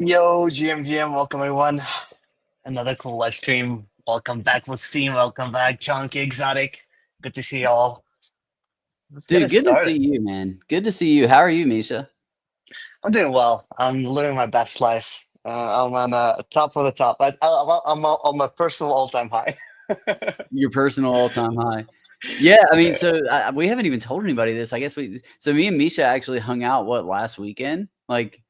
Yo, GM, welcome everyone. Another cool live stream. Welcome back with Steam. Welcome back, Chunky Exotic. Good to see you all. Let's get Dude, it good to see started. you, man. Good to see you. How are you, Misha? I'm doing well. I'm living my best life. I'm on top of the top. I'm on my personal all-time high. Your personal all-time high. Yeah, I mean, so we haven't even told anybody this. I guess me and Misha actually hung out last weekend, like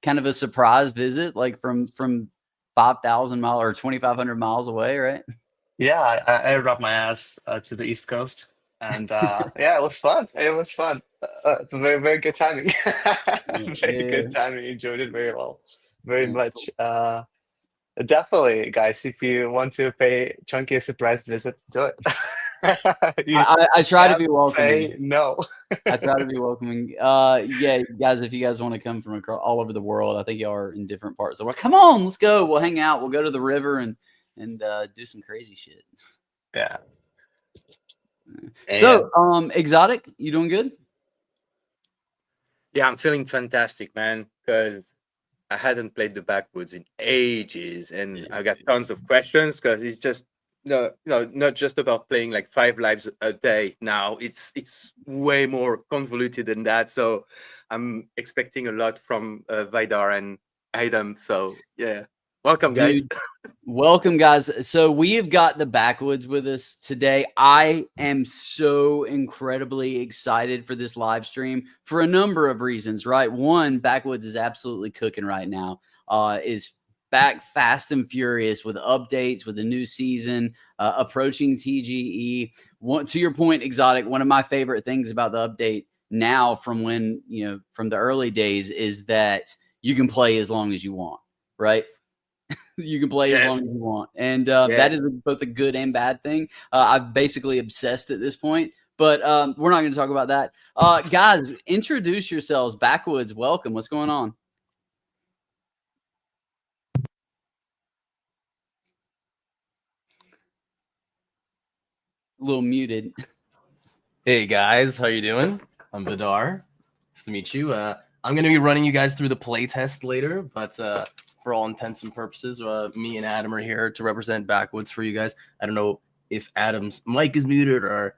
kind of a surprise visit, like from 5,000 miles or 2,500 miles away, right? Yeah, I brought my ass to the East Coast, and yeah, it was fun. It was fun. It's a very, very good timing. Very Yeah. good timing. Enjoyed it very well, very Yeah. much. Definitely, guys. If you want to pay Chunky a surprise visit, do it. You I try to be can't welcoming. say no. I try to be welcoming. Yeah, guys, if you guys want to come from all over the world, I think you are in different parts of the world. Come on, let's go. We'll hang out. We'll go to the river and do some crazy shit. Yeah. And So, Exotic, you doing good? Yeah, I'm feeling fantastic, man, because I hadn't played the backwoods in ages, and I got tons of questions because it's just not just about playing like 5 lives a day now. It's way more convoluted than that. So I'm expecting a lot from Vidar and Adam. So yeah, welcome, guys. Dude, welcome, guys. So we have got the Backwoods with us today. I am so incredibly excited for this live stream for a number of reasons, right? One, Backwoods is absolutely cooking right now. Is back fast and furious with updates, with the new season, approaching TGE. To your point, Exotic, one of my favorite things about the update now from from the early days is that you can play as long as you want, right? You can play as long Yes. as you want, and Yeah. that is both a good and bad thing. I've basically obsessed at this point, but we're not going to talk about that. Guys, introduce yourselves. Backwoods, welcome. What's going on? A little muted. Hey guys, how you doing? I'm Vidar. Nice to meet you. I'm gonna be running you guys through the playtest later, but for all intents and purposes, me and Adam are here to represent Backwoods for you guys. I don't know if Adam's mic is muted or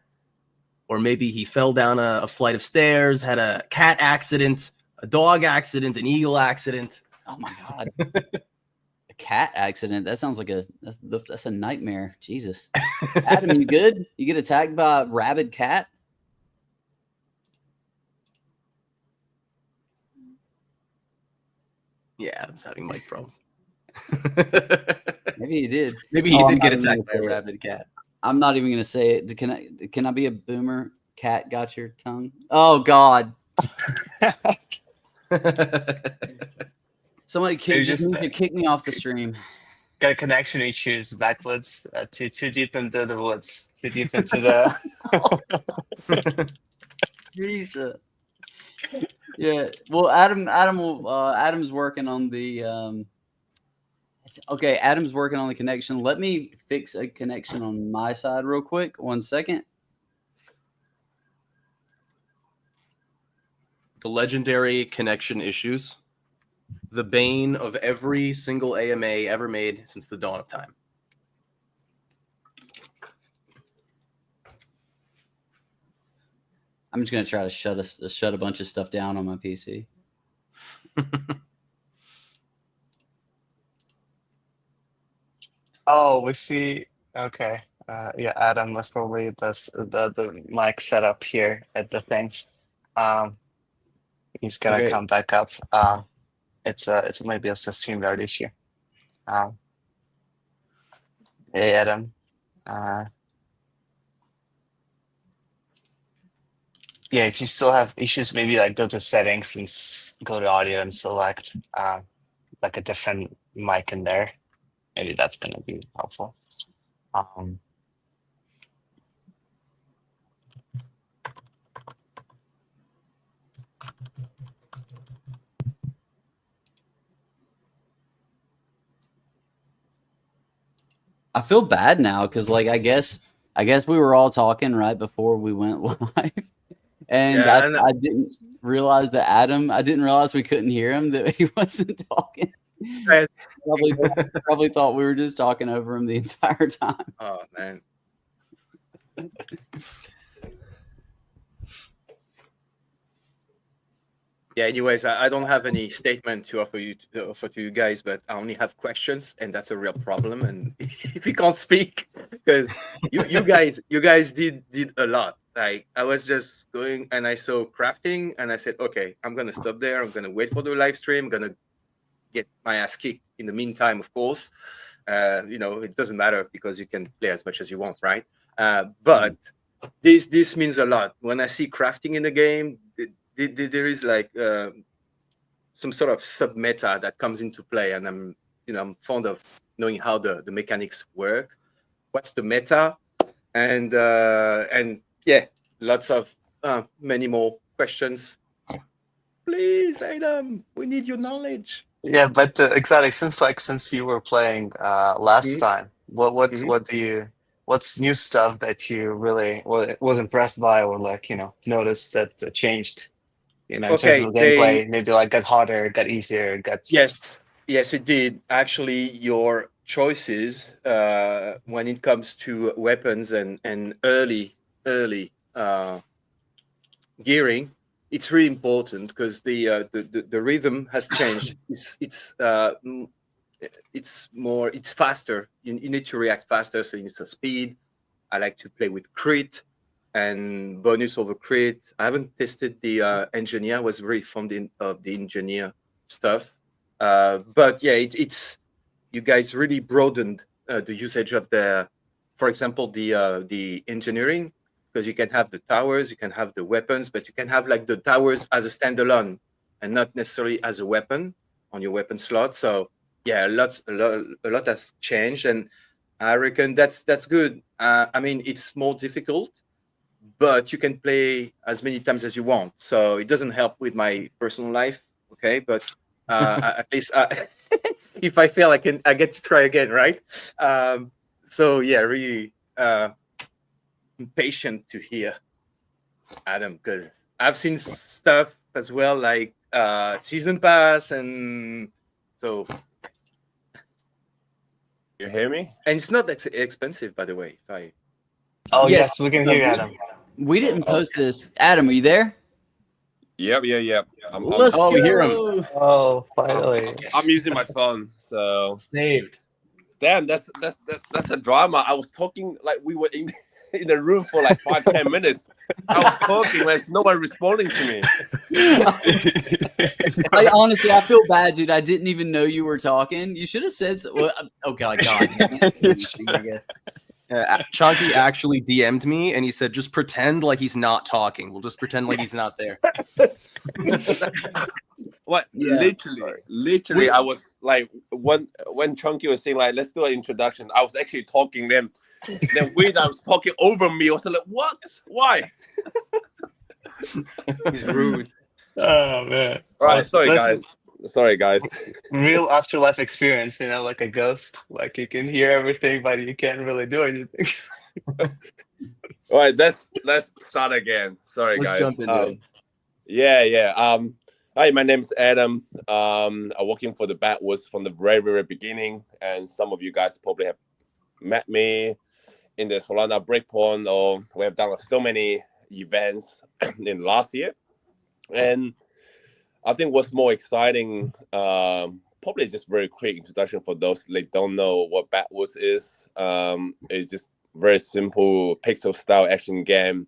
maybe he fell down a flight of stairs, had a cat accident, a dog accident, an eagle accident. Oh my god. A cat accident. That sounds like that's a nightmare. Jesus. Adam, you good? You get attacked by a rabid cat? Yeah, Adam's having mic problems. Maybe he did. Maybe he Oh, did I'm get not even attacked by gonna a say it. rabid cat. I'm not even gonna say it. Can I be a boomer? Cat got your tongue? Oh God. Somebody just need to kick me off the stream. got connection issues backwards, too deep into the woods, too deep into the. Jesus. Yeah. Well, Adam's working on the okay, Adam's working on the connection. Let me fix a connection on my side real quick. 1 second. The legendary connection issues, the bane of every single AMA ever made since the dawn of time. I'm just gonna try to shut a bunch of stuff down on my PC. Oh, we see. Okay. Yeah, Adam was probably the mic setup here at the thing. Um, he's gonna Okay. come back up. It's maybe a StreamYard issue. Um, hey Adam. Yeah, if you still have issues, maybe like go to settings and go to audio and select like a different mic in there. Maybe that's gonna be helpful. I feel bad now because, like, I guess we were all talking right before we went live, and Yeah, I didn't realize that I didn't realize we couldn't hear him, that he wasn't talking. Probably thought we were just talking over him the entire time. Oh man. Yeah. Anyways, I don't have any statement to offer to you guys, but I only have questions, and that's a real problem. And if you can't speak, because you guys did a lot. Like I was just going and I saw crafting, and I said, okay, I'm gonna stop there. I'm gonna wait for the live stream. I'm gonna get my ass kicked in the meantime, of course. It doesn't matter because you can play as much as you want, right? But this means a lot. When I see crafting in the game, there is like some sort of sub meta that comes into play, and I'm fond of knowing how the mechanics work. What's the meta? And yeah, lots of many more questions. Please, Adam, we need your knowledge. Yeah, but Exotic, since you were playing last time, Mhm. what's new stuff that you really was impressed by, or like noticed that changed, in terms Okay, of gameplay, maybe like got harder, got easier, got yes, it did. Actually, your choices when it comes to weapons and early gearing, it's really important because the rhythm has changed. It's faster. You need to react faster, so you need some speed. I like to play with crit and bonus over crit. I haven't tested the engineer. I was very fond of the engineer stuff, but yeah, it's you guys really broadened the usage of for example, the engineering, because you can have the towers, you can have the weapons, but you can have like the towers as a standalone and not necessarily as a weapon on your weapon slot. So yeah, a lot has changed, and I reckon that's good. I mean, it's more difficult, but you can play as many times as you want. So it doesn't help with my personal life, okay? But at least if I fail, I get to try again, right? So yeah, really impatient to hear Adam, because I've seen stuff as well, like season pass, and so. You hear me? And it's not expensive, by the way. Oh Yes. yes, we can hear you, Adam. We didn't post this. Adam, are you there? Yep. Let's Oh, go. we hear him. Oh, finally. I'm using my phone, so Saved. damn, that's a drama. I was talking like we were in in the room for like 5-10 minutes. I was talking, like no one responding to me. Honestly, I feel bad, dude. I didn't even know you were talking. You should have said so. Well, oh God. I guess. Chunky actually DM'd me and he said, just pretend like he's not talking. We'll just pretend like he's not there. What? Yeah. Literally, I was like, when Chunky was saying like, let's do an introduction, I was actually talking. Then Wade was talking over me. I was like, what? Why? He's rude. Oh man. All right, sorry guys. Real afterlife experience, like a ghost. Like you can hear everything, but you can't really do anything. All right, let's start again. Sorry, Let's guys. jump into it. Yeah. Hi, my name is Adam. I'm working for the Backwoods from the very, very beginning, and some of you guys probably have met me in the Solana Breakpoint, or we have done so many events in last year. And I think what's more exciting, probably just very quick introduction for those that don't know what Backwoods is. It's just very simple pixel style action game.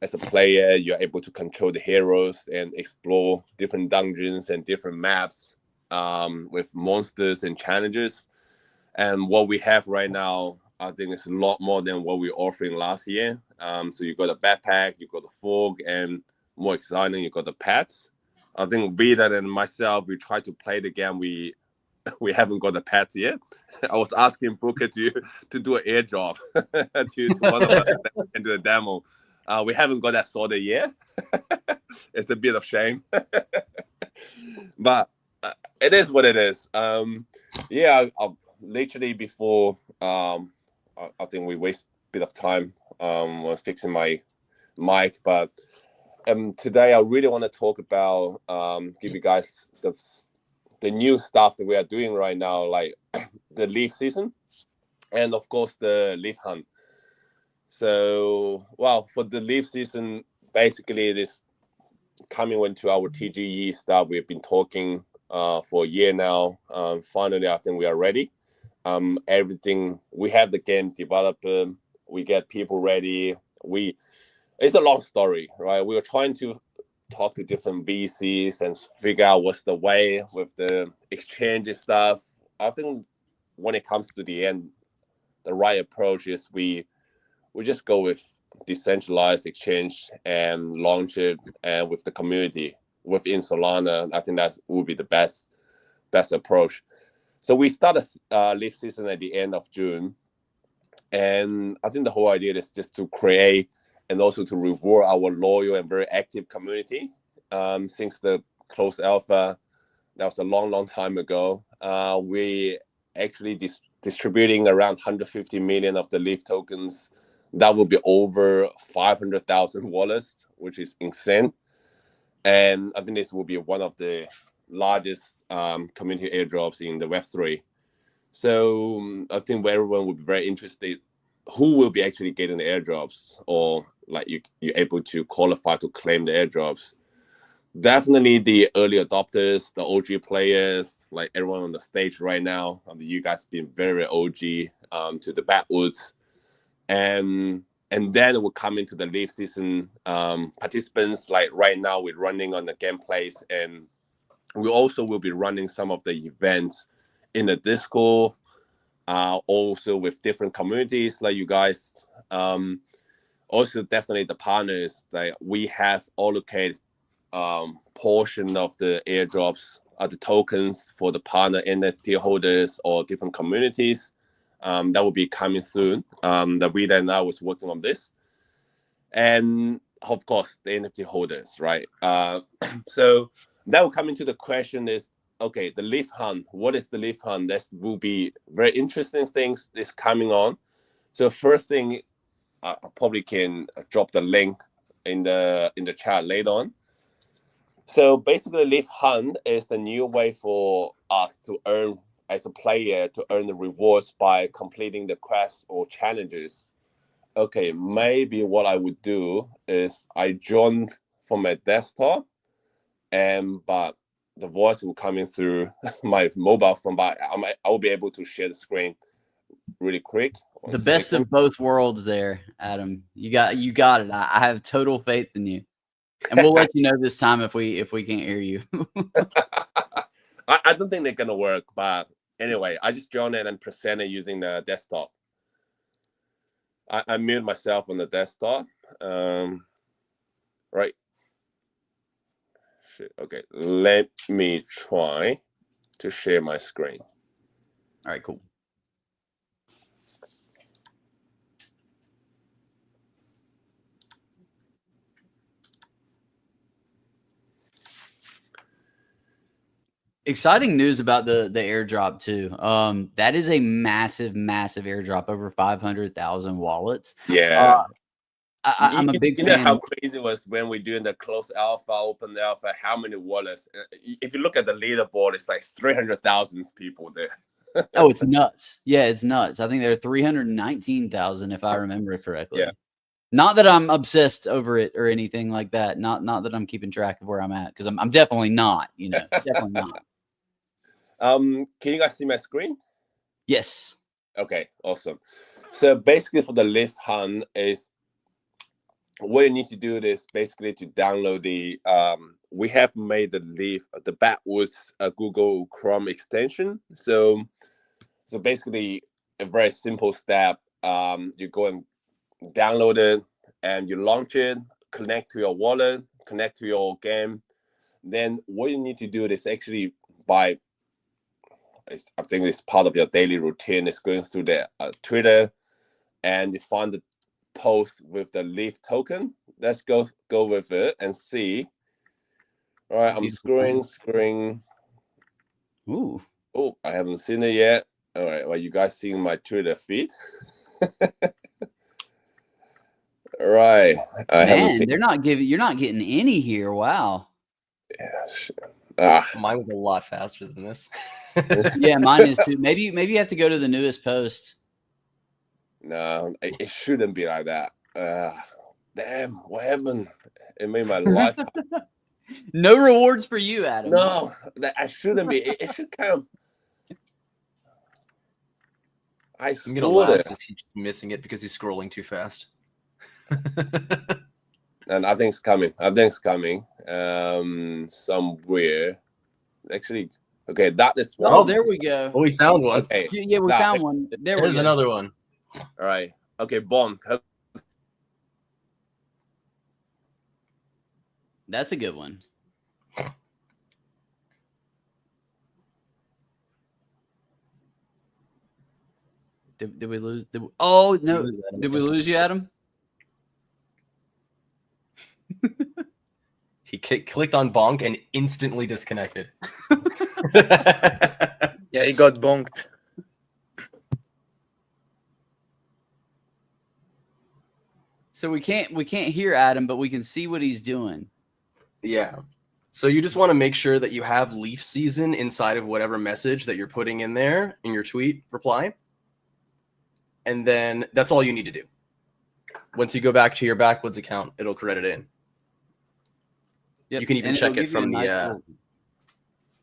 As a player, you're able to control the heroes and explore different dungeons and different maps with monsters and challenges. And what we have right now, I think it's a lot more than what we were offering last year. So you got a backpack, you got the fog, and more exciting, you got the pets. I think Vida and myself, we tried to play the game. We haven't got the pets yet. I was asking Booker to do an airdrop to one of us and do a demo. We haven't got that sorted yet. It's a bit of shame, but it is what it is. Yeah, literally before, I think we waste a bit of time on fixing my mic, but today I really want to talk about, give you guys the the new stuff that we are doing right now, like the leaf season, and of course the leaf hunt. So, well, for the leaf season, basically it is coming into our TGE stuff. We've been talking for a year now. Finally, I think we are ready. Everything, we have the game developed. We get people ready. It's a long story, right? We were trying to talk to different VCs and figure out what's the way with the exchange stuff. I think when it comes to the end, the right approach is we just go with decentralized exchange and launch it, and with the community within Solana. I think that would be the best approach. So we started leaf season at the end of June, and I think the whole idea is just to create and also to reward our loyal and very active community. Since the closed alpha, that was a long time ago, we actually distributing around 150 million of the leaf tokens. That will be over 500,000 wallets, which is insane. And I think this will be one of the largest community airdrops in the Web3. So I think everyone will be very interested who will be actually getting the airdrops, or like you're able to qualify to claim the airdrops. Definitely the early adopters, the OG players, like everyone on the stage right now. You guys been very OG to the backwoods. And then we'll come into the leaf season participants. Like right now, we're running on the gameplays, and we also will be running some of the events in the Discord, also with different communities like you guys. Also, definitely the partners, like we have allocated portion of the airdrops, the tokens for the partner NFT holders or different communities. That will be coming soon. The Rita and I was working on this, and of course the NFT holders, right? So that will come into the question is, okay, the leaf hunt. What is the leaf hunt? That will be very interesting things is coming on. So first thing, I probably can drop the link in the chat later on. So basically, leaf hunt is the new way for us to earn, as a player, to earn the rewards by completing the quests or challenges. Okay, maybe what I would do is I joined from my desktop, but the voice will come in through my mobile phone, but I will be able to share the screen really quick. The best of both worlds there, Adam. You got it. I have total faith in you. And we'll let you know this time if we can't hear you. I don't think they're gonna work, but anyway, I just joined it and presented using the desktop. I muted myself on the desktop. Right. Shit. Okay, let me try to share my screen. All right, cool. Exciting news about the airdrop too. That is a massive airdrop, over 500,000 wallets. Yeah. I'm a big fan. You know how crazy it was when we're doing the closed alpha, open alpha, how many wallets? If you look at the leaderboard, it's like 300,000 people there. Oh, it's nuts. Yeah, it's nuts. I think there are 319,000 if I remember correctly. Yeah. Not that I'm obsessed over it or anything like that. Not that I'm keeping track of where I'm at, because I'm definitely not, definitely not. Can you guys see my screen? Yes. Okay, awesome. So basically for the leaf hunt is, what you need to do is basically to download the, we have made the backwoods Google Chrome extension. So basically a very simple step. You go and download it and you launch it, connect to your wallet, connect to your game. Then what you need to do is actually I think it's part of your daily routine, is going through the Twitter and you find the post with the leaf token. Let's go with it and see. All right, I'm scrolling. Ooh. Oh, I haven't seen it yet. All right, well, you guys seeing my Twitter feed? All right, I haven't seen. You're not getting any here. Wow. Yeah, Ah, Mine was a lot faster than this. Yeah, mine is too. Maybe you have to go to the newest post. no, it shouldn't be like that. Damn, what happened? It made my life. No rewards for you, Adam. No, that I shouldn't be. It should kind of. I I'm gonna saw laugh it, because he's just missing it because he's scrolling too fast. and I think it's coming. I think it's coming. Somewhere. Actually, okay, that is one. Oh, there we go. Oh, we found one. Okay, Yeah, we that- found one. There we There's go. another one. all right. Okay, Bond. That's a good one. Did we lose? Oh no! lose Adam Did we again. lose you, Adam? He clicked on bonk and instantly disconnected. Yeah, he got bonked. So we can't hear Adam, but we can see what he's doing. Yeah. So you just want to make sure that you have leaf season inside of whatever message that you're putting in there in your tweet reply. And then that's all you need to do. Once you go back to your Backwoods account, it'll credit in. Yep. You can even and check it'll it give you from a nice little-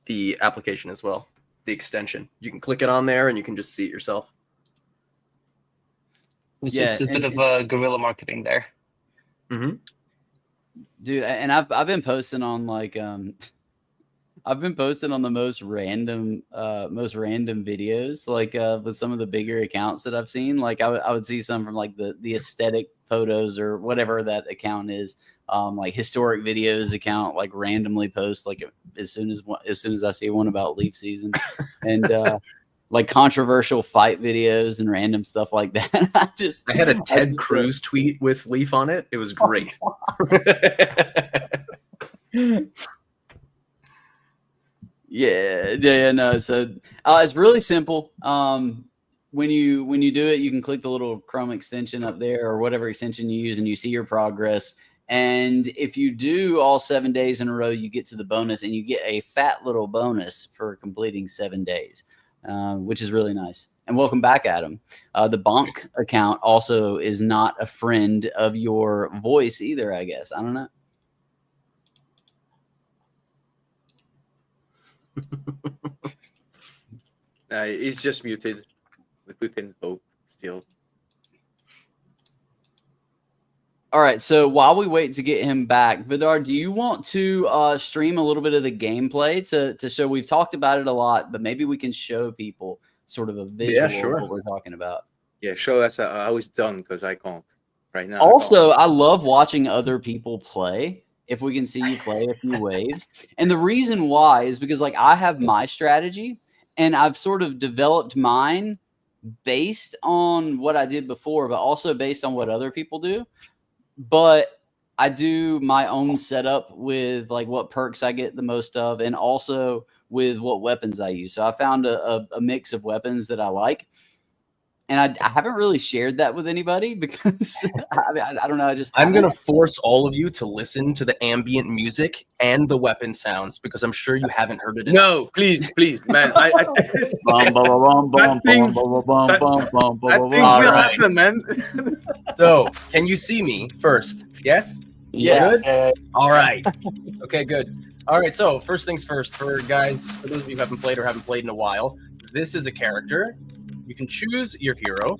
the application as well, the extension. You can click it on there and you can just see it yourself. Yeah, It's a bit of guerrilla marketing there. Mm-hmm. dude. And I've been posting on like I've been posting on the most random videos, like with some of the bigger accounts that I've seen. Like I would see some from like the aesthetic photos or whatever that account is, like historic videos account, like randomly post like as soon as I see one about leaf season, and like controversial fight videos and random stuff like that. I had a Ted Cruz tweet with leaf on it. It was great. Yeah, no. So it's really simple. When you do it, you can click the little Chrome extension up there or whatever extension you use, and you see your progress. And if you do all 7 days in a row, you get to the bonus, and you get a fat little bonus for completing 7 days, which is really nice. And welcome back, Adam. The Bonk account also is not a friend of your voice either, I guess. I don't know. He's just muted, but we can hope still. All right, so while we wait to get him back, Vidar, do you want to stream a little bit of the gameplay to show? We've talked about it a lot, but maybe we can show people sort of a visual of what we're talking about. Yeah, show us how it's done, because I can't right now. Also, I love watching other people play. If we can see you play a few waves. And the reason why is because like I have my strategy and I've sort of developed mine based on what I did before, but also based on what other people do. But I do my own setup with like what perks I get the most of, and also with what weapons I use. So I found a mix of weapons that I like. And I haven't really shared that with anybody because I don't know. I'm going to force all of you to listen to the ambient music and the weapon sounds because I'm sure you haven't heard it. No, please, man. Bad things will happen, man. So, can you see me first? Yes? Yes. Good? All right. Okay, good. All right, so first things first, for those of you who haven't played or haven't played in a while, this is a character. You can choose your hero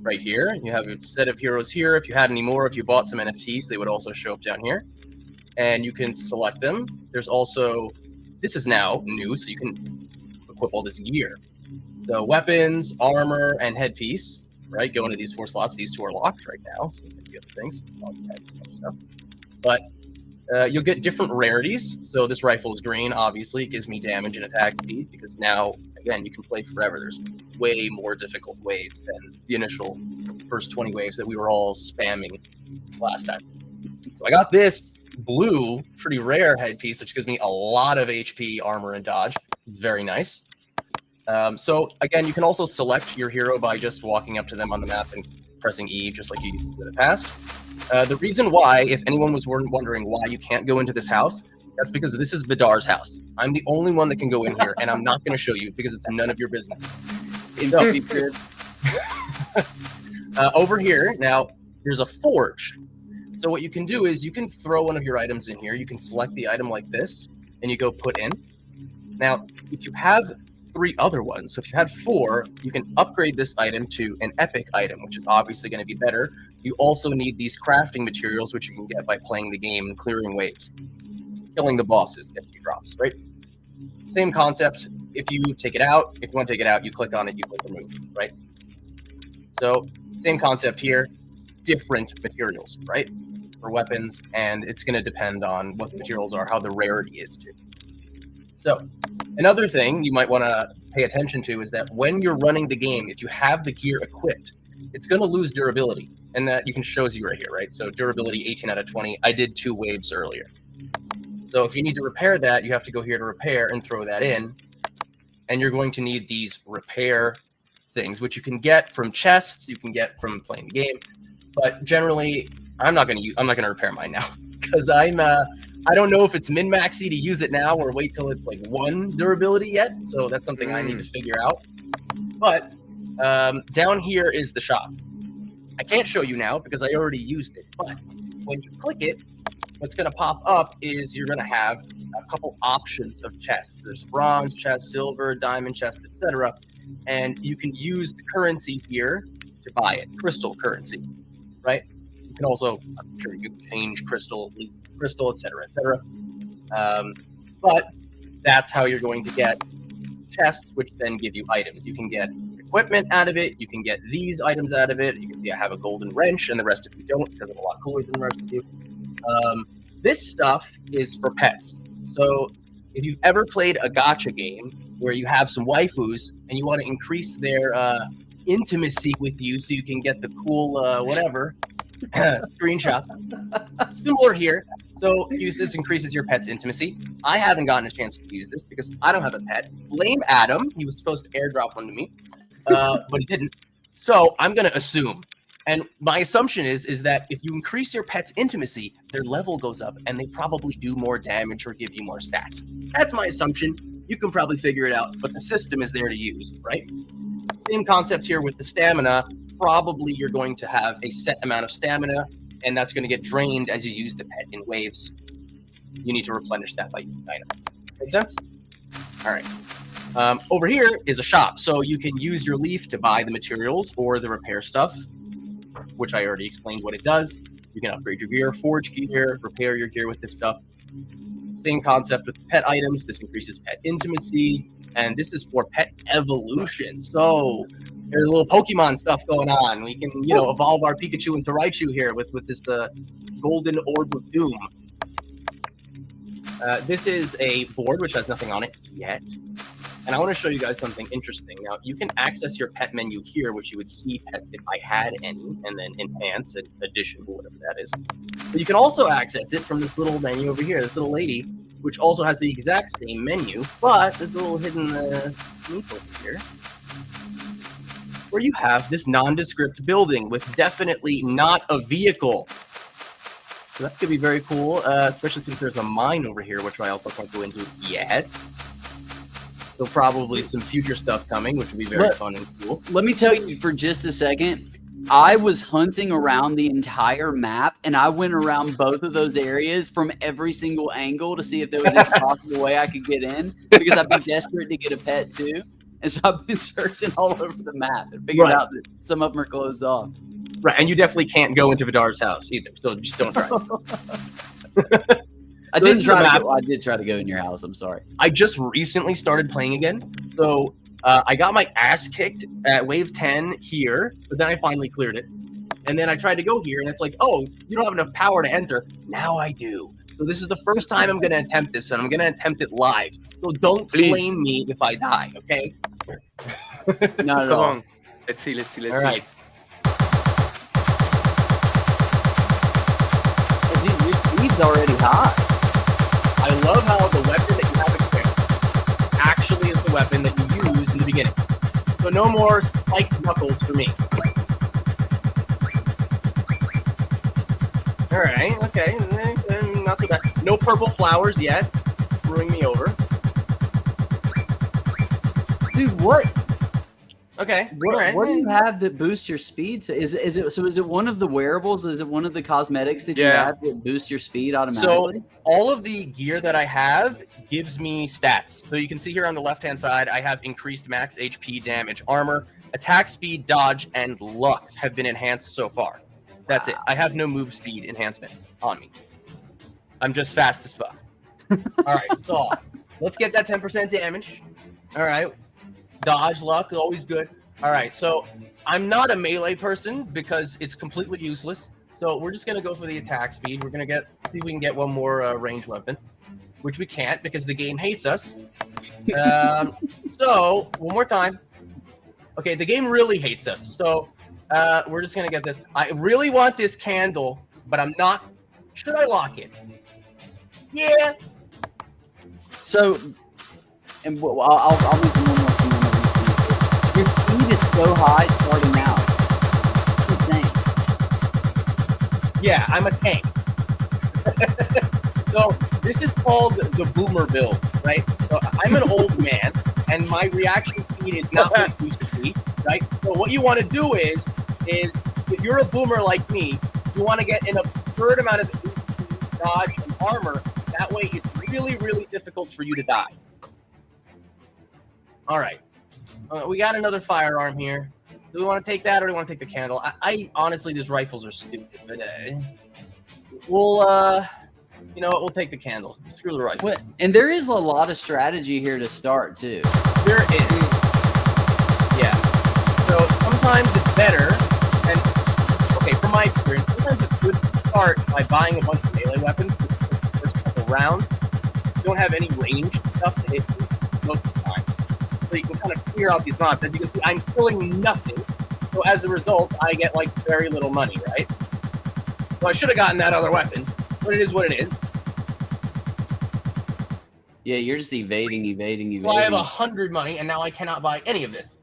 right here. You have a set of heroes here. If you had any more, if you bought some NFTs, they would also show up down here. And you can select them. There's also, this is now new, so you can equip all this gear. So weapons, armor, and headpiece, right? Go into these 4 slots. These 2 are locked right now. So maybe other things. But you'll get different rarities. So this rifle is green, obviously. It gives me damage and attack speed because now, again, you can play forever. There's way more difficult waves than the initial first 20 waves that we were all spamming last time. So I got this blue, pretty rare headpiece, which gives me a lot of HP, armor, and dodge. It's very nice. So again, you can also select your hero by just walking up to them on the map and pressing E, just like you used to in the past. The reason why, if anyone was wondering why you can't go into this house, That's because this is Vidar's house. I'm the only one that can go in here, and I'm not going to show you because it's none of your business. So, over here, now, there's a forge. So what you can do is you can throw one of your items in here. You can select the item like this, and you go put in. Now, if you have 3 other ones, so if you had 4, you can upgrade this item to an epic item, which is obviously going to be better. You also need these crafting materials, which you can get by playing the game and clearing waves. Killing the bosses gets you drops, right? Same concept. If you take it out, if you want to take it out, you click on it, you click remove, right? So same concept here, different materials, right? For weapons, and it's going to depend on what the materials are, how the rarity is too. So another thing you might want to pay attention to is that when you're running the game, if you have the gear equipped, it's going to lose durability, and that you can show you right here, right? So durability 18 out of 20. I did 2 waves earlier. So if you need to repair that, you have to go here to repair and throw that in, and you're going to need these repair things, which you can get from chests, you can get from playing the game, but generally, I'm not going to repair mine now because I don't know if it's min-maxy to use it now or wait till it's like 1 durability yet. So that's something I need to figure out. But down here is the shop. I can't show you now because I already used it. But when you click it, what's going to pop up is you're going to have a couple options of chests. There's bronze chest, silver, diamond chest, etc. And you can use the currency here to buy it, crystal currency, right? You can also, I'm sure you can change crystal, etc., etc. But that's how you're going to get chests, which then give you items. You can get equipment out of it. You can get these items out of it. You can see I have a golden wrench, and the rest of you don't because I'm a lot cooler than the rest of you. This stuff is for pets. So if you've ever played a gacha game where you have some waifus and you want to increase their intimacy with you so you can get the cool whatever screenshots, similar here. So this increases your pet's intimacy. I haven't gotten a chance to use this because I don't have a pet. Blame Adam. He was supposed to airdrop one to me, but he didn't. So I'm going to assume. And my assumption is that if you increase your pet's intimacy, their level goes up and they probably do more damage or give you more stats. That's my assumption. You can probably figure it out, but the system is there to use, right? Same concept here with the stamina. Probably you're going to have a set amount of stamina, and that's going to get drained as you use the pet in waves. You need to replenish that by using items. Make sense? All right. Over here is a shop. So you can use your leaf to buy the materials or the repair stuff, which I already explained what it does. You can upgrade your gear, forge gear, repair your gear with this stuff. Same concept with pet items. This increases pet intimacy, and this is for pet evolution. So there's a little Pokemon stuff going on. We can, evolve our Pikachu into Raichu here with this golden orb of doom. This is a board which has nothing on it yet. And I want to show you guys something interesting. Now, you can access your pet menu here, which you would see pets if I had any, and then enhance and addition, whatever that is. But you can also access it from this little menu over here, this little lady, which also has the exact same menu, but there's a little hidden link over here, where you have this nondescript building with definitely not a vehicle. So that could be very cool, especially since there's a mine over here, which I also can't go into yet. So probably some future stuff coming, which would be very fun and cool. Let me tell you for just a second, I was hunting around the entire map, and I went around both of those areas from every single angle to see if there was any possible way I could get in, because I'd be desperate to get a pet too. And so I've been searching all over the map and figured out that some of them are closed off. Right, and you definitely can't go into Vidar's house either, so just don't try. I did try to go in your house. I'm sorry. I just recently started playing again, so I got my ass kicked at wave 10 here, but then I finally cleared it. And then I tried to go here, and it's like, oh, you don't have enough power to enter. Now I do. So this is the first time I'm going to attempt this, and I'm going to attempt it live. So don't flame me if I die, okay? Not at all. Come on. Let's see. All right. He's already hot. I love how the weapon that you have equipped actually is the weapon that you use in the beginning. So no more spiked knuckles for me. All right, okay, not too bad. No purple flowers yet. Screwing me over. Dude, what Okay. what, all right. what do you have that boosts your speed? So is it one of the wearables? Is it one of the cosmetics that you Yeah. have that boosts your speed automatically? All of the gear that I have gives me stats. So you can see here on the left-hand side, I have increased max HP, damage, armor, attack speed, dodge, and luck have been enhanced so far. That's it. I have no move speed enhancement on me. I'm just fast as fuck. All right, so let's get that 10% damage. All right. Dodge, luck, always good. All right, so I'm not a melee person because it's completely useless. So we're just going to go for the attack speed. We're going to see if we can get one more range weapon, which we can't because the game hates us. So one more time. Okay, the game really hates us. So we're just going to get this. I really want this candle, but I'm not. Should I lock it? Yeah. So, and I'll make one more thing. Your speed is so high starting out. It's insane. Yeah, I'm a tank. So this is called the boomer build, right? So I'm an old man, and my reaction speed is not what it used to be, right? So what you want to do is if you're a boomer like me, you want to get an absurd amount of HP, dodge, and armor. That way, it's really, really difficult for you to die. All right. We got another firearm here. Do we want to take that or do we want to take the candle? I honestly, these rifles are stupid, but we'll you know what? We'll take the candle. Screw the rifle. And there is a lot of strategy here to start too. There is. Yeah. So sometimes it's better, and okay, from my experience, sometimes it's good to start by buying a bunch of melee weapons because the first couple rounds you don't have any ranged stuff to hit you most of the time. So you can kind of clear out these mobs. As you can see, I'm killing nothing. So as a result, I get like very little money, right? So I should have gotten that other weapon, but it is what it is. Yeah, you're just evading. So I have 100 money, and now I cannot buy any of this.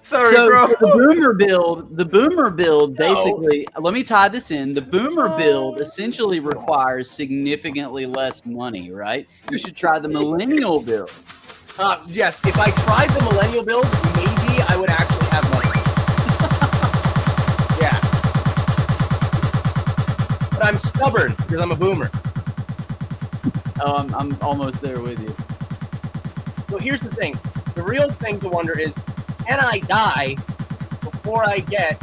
Sorry, So bro. the boomer build basically, let me tie this in. The boomer build essentially requires significantly less money, right? You should try the millennial build. Yes, if I tried the millennial build, maybe I would actually have money. Yeah. But I'm stubborn because I'm a boomer. Oh, I'm almost there with you. So here's the thing. The real thing to wonder is, can I die before I get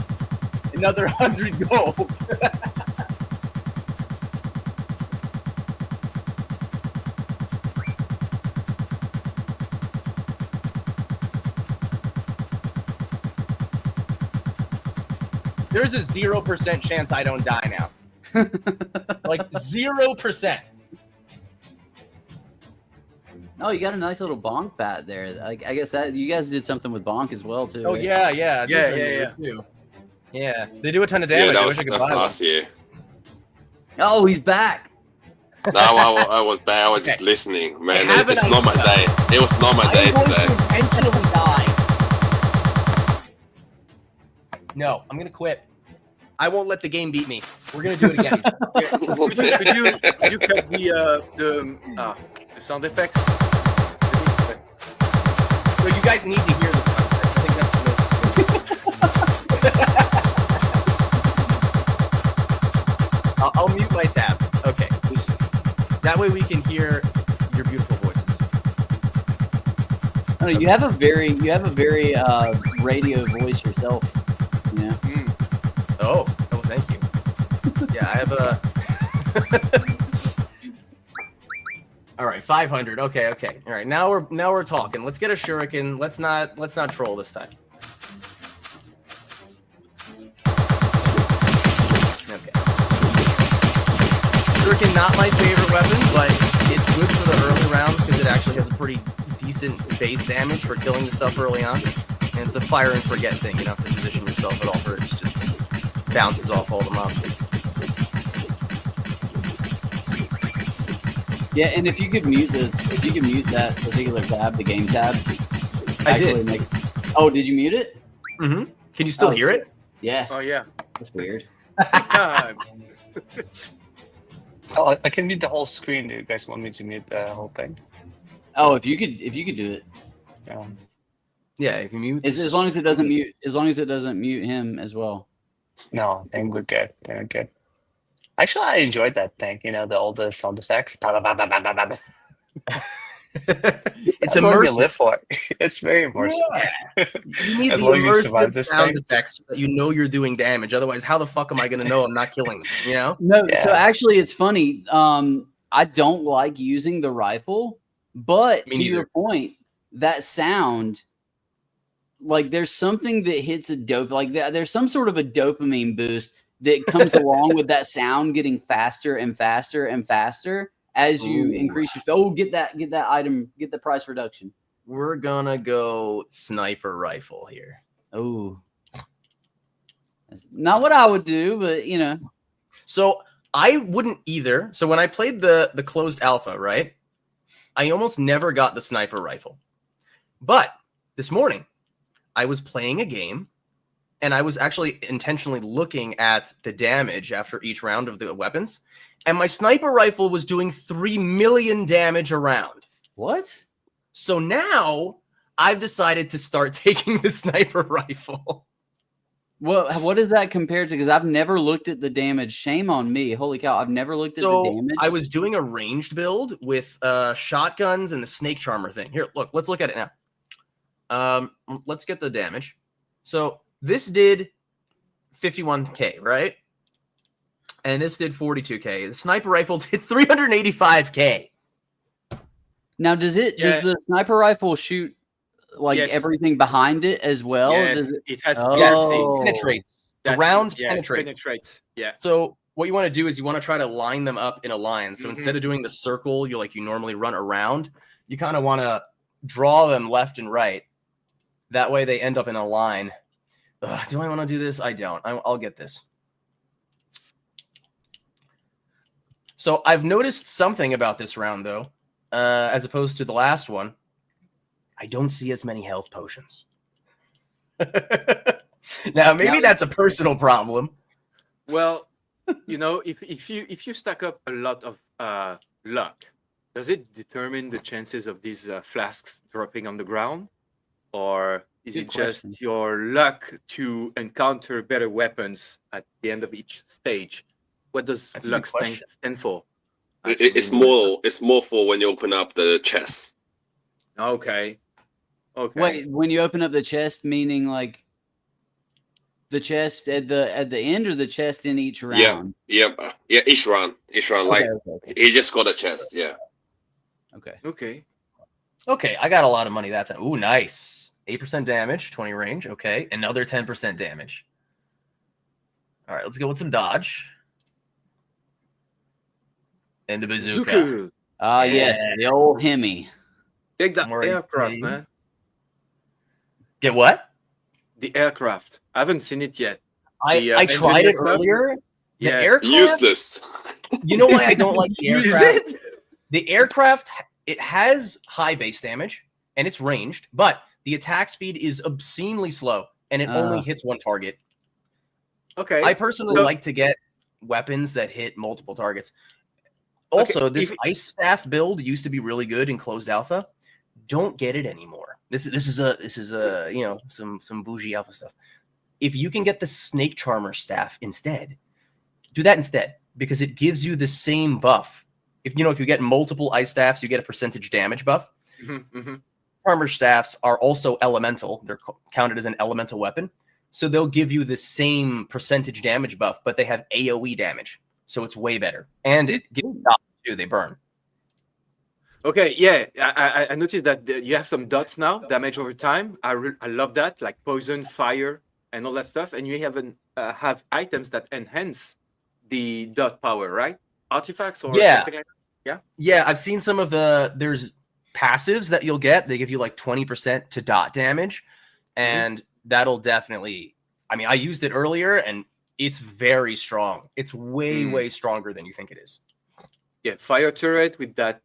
another 100 gold? There's a 0% chance I don't die now. Like 0%. Oh, you got a nice little bonk pad there. I guess that you guys did something with bonk as well too. Oh right? yeah. Too. Yeah, they do a ton of damage. I wish I could buy one. last year. Oh, he's back. No, I was bad. I was just listening, man. have It's an not my idea. day. It was not my day I'm going today. to intentionally die. No, I'm gonna quit. I won't let the game beat me. We're gonna do it again. Could you cut the sound effects? So you guys need to hear this. I think that's the most. I'll mute my tab. Okay. That way we can hear your beautiful voices. Oh, you have a very radio voice yourself. Yeah. Oh, thank you. Yeah, I have a. All right, 500. Okay. All right, now we're talking. Let's get a shuriken. Let's not troll this time. Okay. Shuriken, not my favorite weapon, but it's good for the early rounds because it actually has a pretty decent base damage for killing the stuff early on. And it's a fire and forget thing. You don't have to position yourself at all for it. It just bounces off all the mobs. Yeah, and if you could mute that particular tab, the game tab. I did. Oh, did you mute it? Mm-hmm. Can you still hear it? Yeah, Oh yeah. that's weird. Oh, I can mute the whole screen. Do you guys want me to mute the whole thing? Oh, if you could do it. Yeah. Yeah, if you mute. As long as it doesn't mute. As long as it doesn't mute him as well. No, I think we're good. We're good. Actually, I enjoyed that thing. You know, all the sound effects. It's That's what you immersive. live for. It's very immersive. Yeah. You need As the long as you survive immersive this sound thing. effects so that you know you're doing damage. Otherwise, how the fuck am I going to know I'm not killing them? You know? No, so Yeah. actually it's funny. I don't like using the rifle, but Me to neither. your point, that sound, like there's something that hits a dope, like there's some sort of a dopamine boost that comes along with that sound getting faster and faster and faster as you Ooh. increase your. Oh, get that item, get the price reduction. We're going to go sniper rifle here. Oh, that's not what I would do, but you know. So I wouldn't either. So when I played the closed alpha, right, I almost never got the sniper rifle. But this morning, I was playing a game, and I was actually intentionally looking at the damage after each round of the weapons, and my sniper rifle was doing 3 million damage a round. What? So now I've decided to start taking the sniper rifle. What does that compare to? Because I've never looked at the damage. Shame on me. Holy cow. I've never looked at the damage. I was doing a ranged build with shotguns and the snake charmer thing. Here, look, let's look at it now. Let's get the damage. So this did 51k, right? And this did 42k. The sniper rifle did 385k. Now, does the sniper rifle shoot like Yes. everything behind it as well? Yes, Does it has Oh. Yes, piercing. it penetrates. The That's- round yeah, it penetrates. penetrates. Yeah. So what you want to do is you want to try to line them up in a line. So Mhm. instead of doing the circle you normally run around, you kind of want to draw them left and right. That way they end up in a line. Ugh, do I want to do this? I don't. I'll get this. So I've noticed something about this round, though, as opposed to the last one. I don't see as many health potions. Now, maybe that's a personal problem. Well, you know, if you stack up a lot of luck, does it determine the chances of these flasks dropping on the ground, or is Good it question. just your luck to encounter better weapons at the end of each stage? What does That's a luck good question. stand for? It's more for when you open up the chest. Okay. Okay. Wait, when you open up the chest, meaning like the chest at the end or the chest in each round? Yep. Yeah, each round. Like Okay. he just got a chest. Yeah. Okay. Okay. Okay, I got a lot of money that time. Ooh, nice. 8% damage, 20 range. Okay, another 10% damage. All right, let's go with some dodge. And the bazooka. Zuku. Yeah, the old Hemi. Take the More aircraft, AP. man. Get what? The aircraft. I haven't seen it yet. I engine tried it stuff? earlier. The Yeah. aircraft. Useless. You know why I don't like the Use aircraft? it? The aircraft, it has high base damage and it's ranged, but the attack speed is obscenely slow and it only hits one target. Okay. I personally like to get weapons that hit multiple targets. Also, this ice staff build used to be really good in closed alpha. Don't get it anymore. This is a you know, some bougie alpha stuff. If you can get the snake charmer staff instead, do that instead because it gives you the same buff. If you get multiple ice staffs, you get a percentage damage buff. Mm-hmm. Charmer staffs are also elemental. They're counted as an elemental weapon. So they'll give you the same percentage damage buff, but they have AoE damage. So it's way better. And it gives dots too. They burn. Okay, yeah, I noticed that you have some dots now, damage over time. I love that, like poison, fire, and all that stuff. And you have items that enhance the dot power, right? Artifacts or something like that? Yeah, I've seen some of there's passives that you'll get. They give you like 20% to dot damage. And that'll definitely, I mean, I used it earlier and it's very strong. It's way stronger than you think it is. Yeah, fire turret with that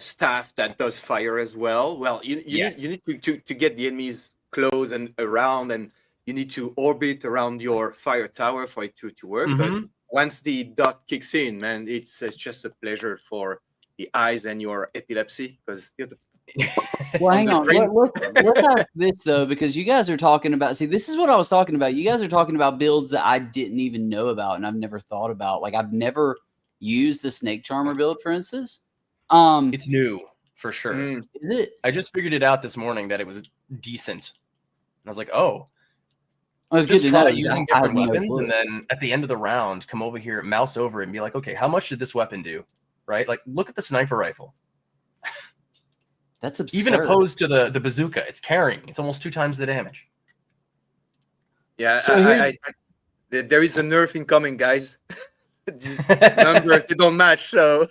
staff that does fire as well. Well, you need to get the enemies close and around, and you need to orbit around your fire tower for it to work. But once the dot kicks in, man, it's just a pleasure for the eyes and your epilepsy because Well, hang the on. screen. Let's ask this though, because you guys are talking about. See, this is what I was talking about. You guys are talking about builds that I didn't even know about, and I've never thought about. Like I've never used the Snake Charmer build, for instance. It's new for sure. Mm. Is it? I just figured it out this morning that it was decent. And I was like, oh, I was just good to try know. using I had different no weapons, clue. and then at the end of the round, come over here, mouse over it, and be like, okay, how much did this weapon do? Right? Like, look at the sniper rifle. That's absurd. Even opposed to the bazooka, it's carrying. It's almost 2 times the damage. Yeah, So there is a nerf incoming, guys. These numbers they don't match, so.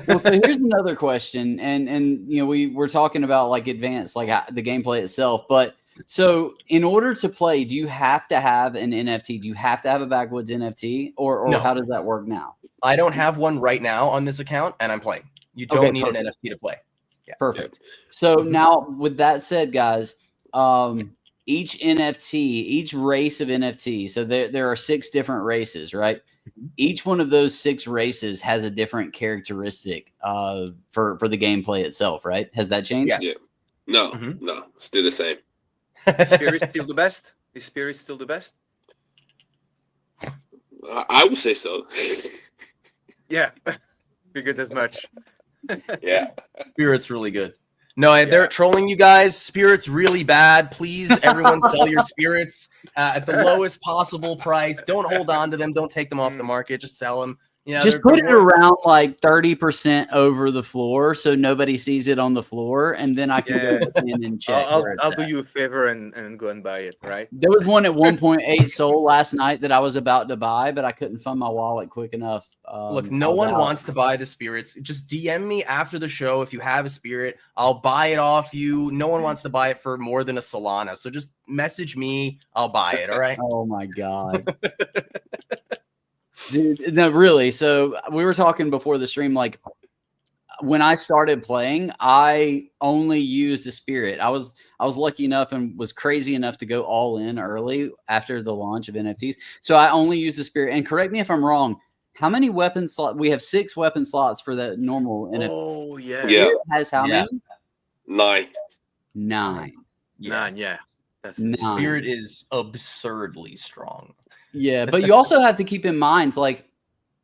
Well, so here's another question, and you know we're talking about like advanced, like the gameplay itself, but so in order to play, do you have to have an NFT? Do you have to have a backwoods NFT, or No. how does that work now? I don't have one right now on this account, and I'm playing. You don't Okay, need perfect. an NFT to play. Yeah. Perfect. So Mhm. now, with that said, guys, each NFT, each race of NFT, so there are 6 different races, right? Mhm. Each one of those 6 races has a different characteristic for the gameplay itself, right? Has that changed? Yeah. No, Mhm. no, still the same. Spirit still the best? Is Spirit still the best? I would say so. Yeah, figured as much. Yeah. Spirit's really good. No, they're trolling you guys. Spirit's really bad. Please, everyone, sell your spirits at the lowest possible price. Don't hold on to them. Don't take them off the market. Just sell them. You know, Just put it around like 30% over the floor so nobody sees it on the floor, and then I can go in and check. I'll do you a favor and go and buy it, right? There was one at 1.8 sold last night that I was about to buy, but I couldn't find my wallet quick enough. Look, no one wants to buy the spirits. Just DM me after the show if you have a spirit. I'll buy it off you. No one wants to buy it for more than a Solana. So just message me. I'll buy it. All right. Oh my God. Dude, no, really. So we were talking before the stream, like when I started playing, I only used a spirit. I was lucky enough and was crazy enough to go all in early after the launch of NFTs. So I only used the spirit. And correct me if I'm wrong. How many weapon slots? We have 6 weapon slots for the normal NFT. Oh yeah. Yeah. Has how many? 9. 9. Nine, yeah. That's 9. Spirit is absurdly strong. Yeah, but you also have to keep in mind, like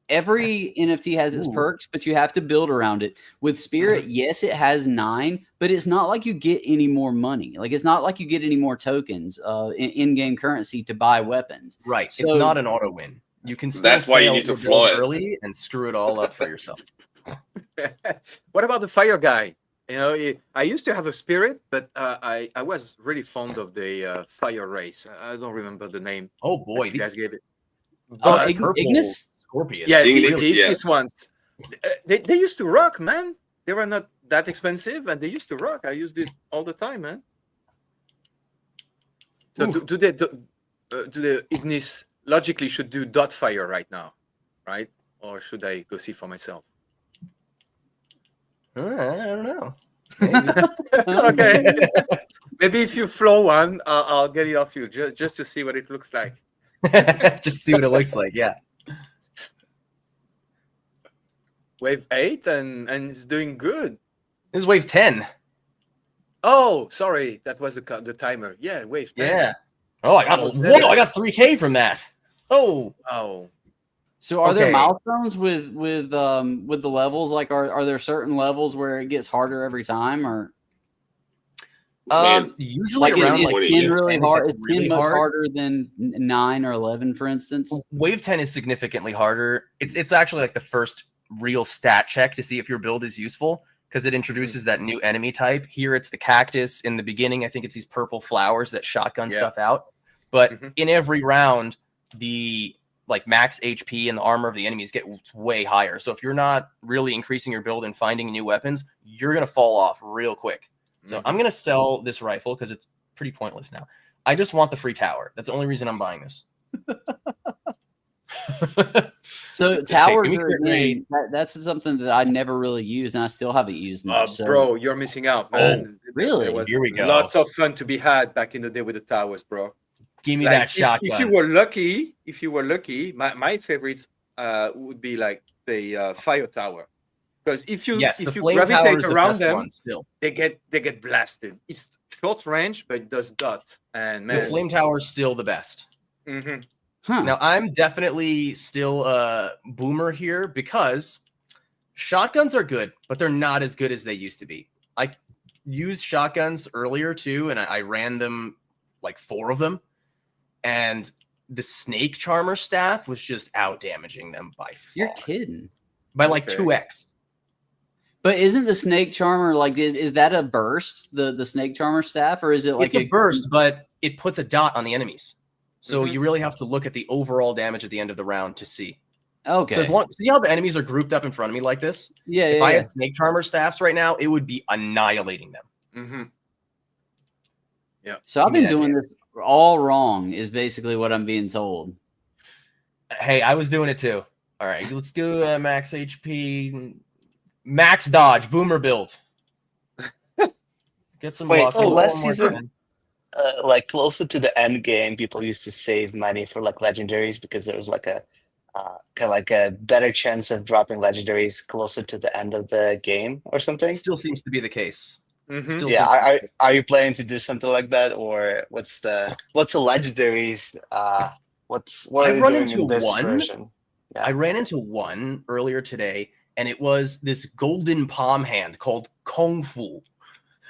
every NFT has its perks, but you have to build around it. With Spirit, yes, it has 9, but it's not like you get any more money. Like it's not like you get any more tokens, in-game currency to buy weapons. Right. So, it's not an auto win. You can still That's why you fail need to your floor build it early and screw it all up for yourself. What about the fire guy? You know, I used to have a spirit, but I was really fond of the fire race. I don't remember the name. Oh boy, You guys gave it. Oh, But, Ignis? Scorpion. yeah, Ignis, the yeah. Ignis ones. They used to rock, man. They were not that expensive, and they used to rock. I used it all the time, man. So do the Ignis logically should do dot fire right now, right? Or should I go see for myself? I don't know. Okay. Maybe if you flow one, I'll get it off you just to see what it looks like. Just see what it looks like. Yeah. Wave 8 and it's doing good. This is wave 10. Oh, sorry, that was the timer. Yeah, wave 10. Yeah. Oh, I got I got 3K from that. Oh. So are there Okay. milestones with the levels? Like are there certain levels where it gets harder every time, or Usually like around is 10 really it hard? gets Is 10 really much hard. harder than 9 or 11, for instance? Wave 10 is significantly harder. It's actually like the first real stat check to see if your build is useful because it introduces that new enemy type. Here it's the cactus. In the beginning, I think it's these purple flowers that shotgun stuff out. But in every round, the like max HP and the armor of the enemies get way higher. So if you're not really increasing your build and finding new weapons, you're going to fall off real quick. So I'm going to sell this rifle because it's pretty pointless now. I just want the free tower. That's the only reason I'm buying this. So towers me are again, that's something that I never really used, and I still haven't used much. So. Bro, you're missing out, man. Really? There was Here we go. lots of fun to be had back in the day with the towers, bro. Give me Like, that shotgun. if you were lucky, my favorites would be like the fire tower, because if you Yes, the flame tower gravitate is the around best them, one still. they get blasted. It's short range, but it does dot. And The man, flame tower is still the best. mhm. Huh. Now, I'm definitely still a boomer here because shotguns are good, but they're not as good as they used to be. I used shotguns earlier too, and I ran them like 4 of them, and the snake charmer staff was just out damaging them by far. You're kidding. By like Okay. 2x. But isn't the snake charmer like is that a burst, the snake charmer staff, or is it like It's a burst, but it puts a dot on the enemies. So Mhm. you really have to look at the overall damage at the end of the round to see. Okay. So as long see how the enemies are grouped up in front of me like this? yeah, If yeah, I yeah. had snake charmer staffs right now, it would be annihilating them. Mhm. So I've Give me been that doing damage. this all wrong, is basically what I'm being told. Hey, I was doing it too. All right, let's go max HP, max dodge, boomer build. Get some Wait, luck. oh, Roll last one more season, time. like closer to the end game, people used to save money for like legendaries because there was like a kind of like a better chance of dropping legendaries closer to the end of the game or something. Still seems to be the case. Mhm. Still Yeah, seems to be the case. are you planning to do something like that, or what's the legendaries? What are I've they run doing into in this one. version? I ran into one earlier today, and it was this golden palm hand called Kung Fu.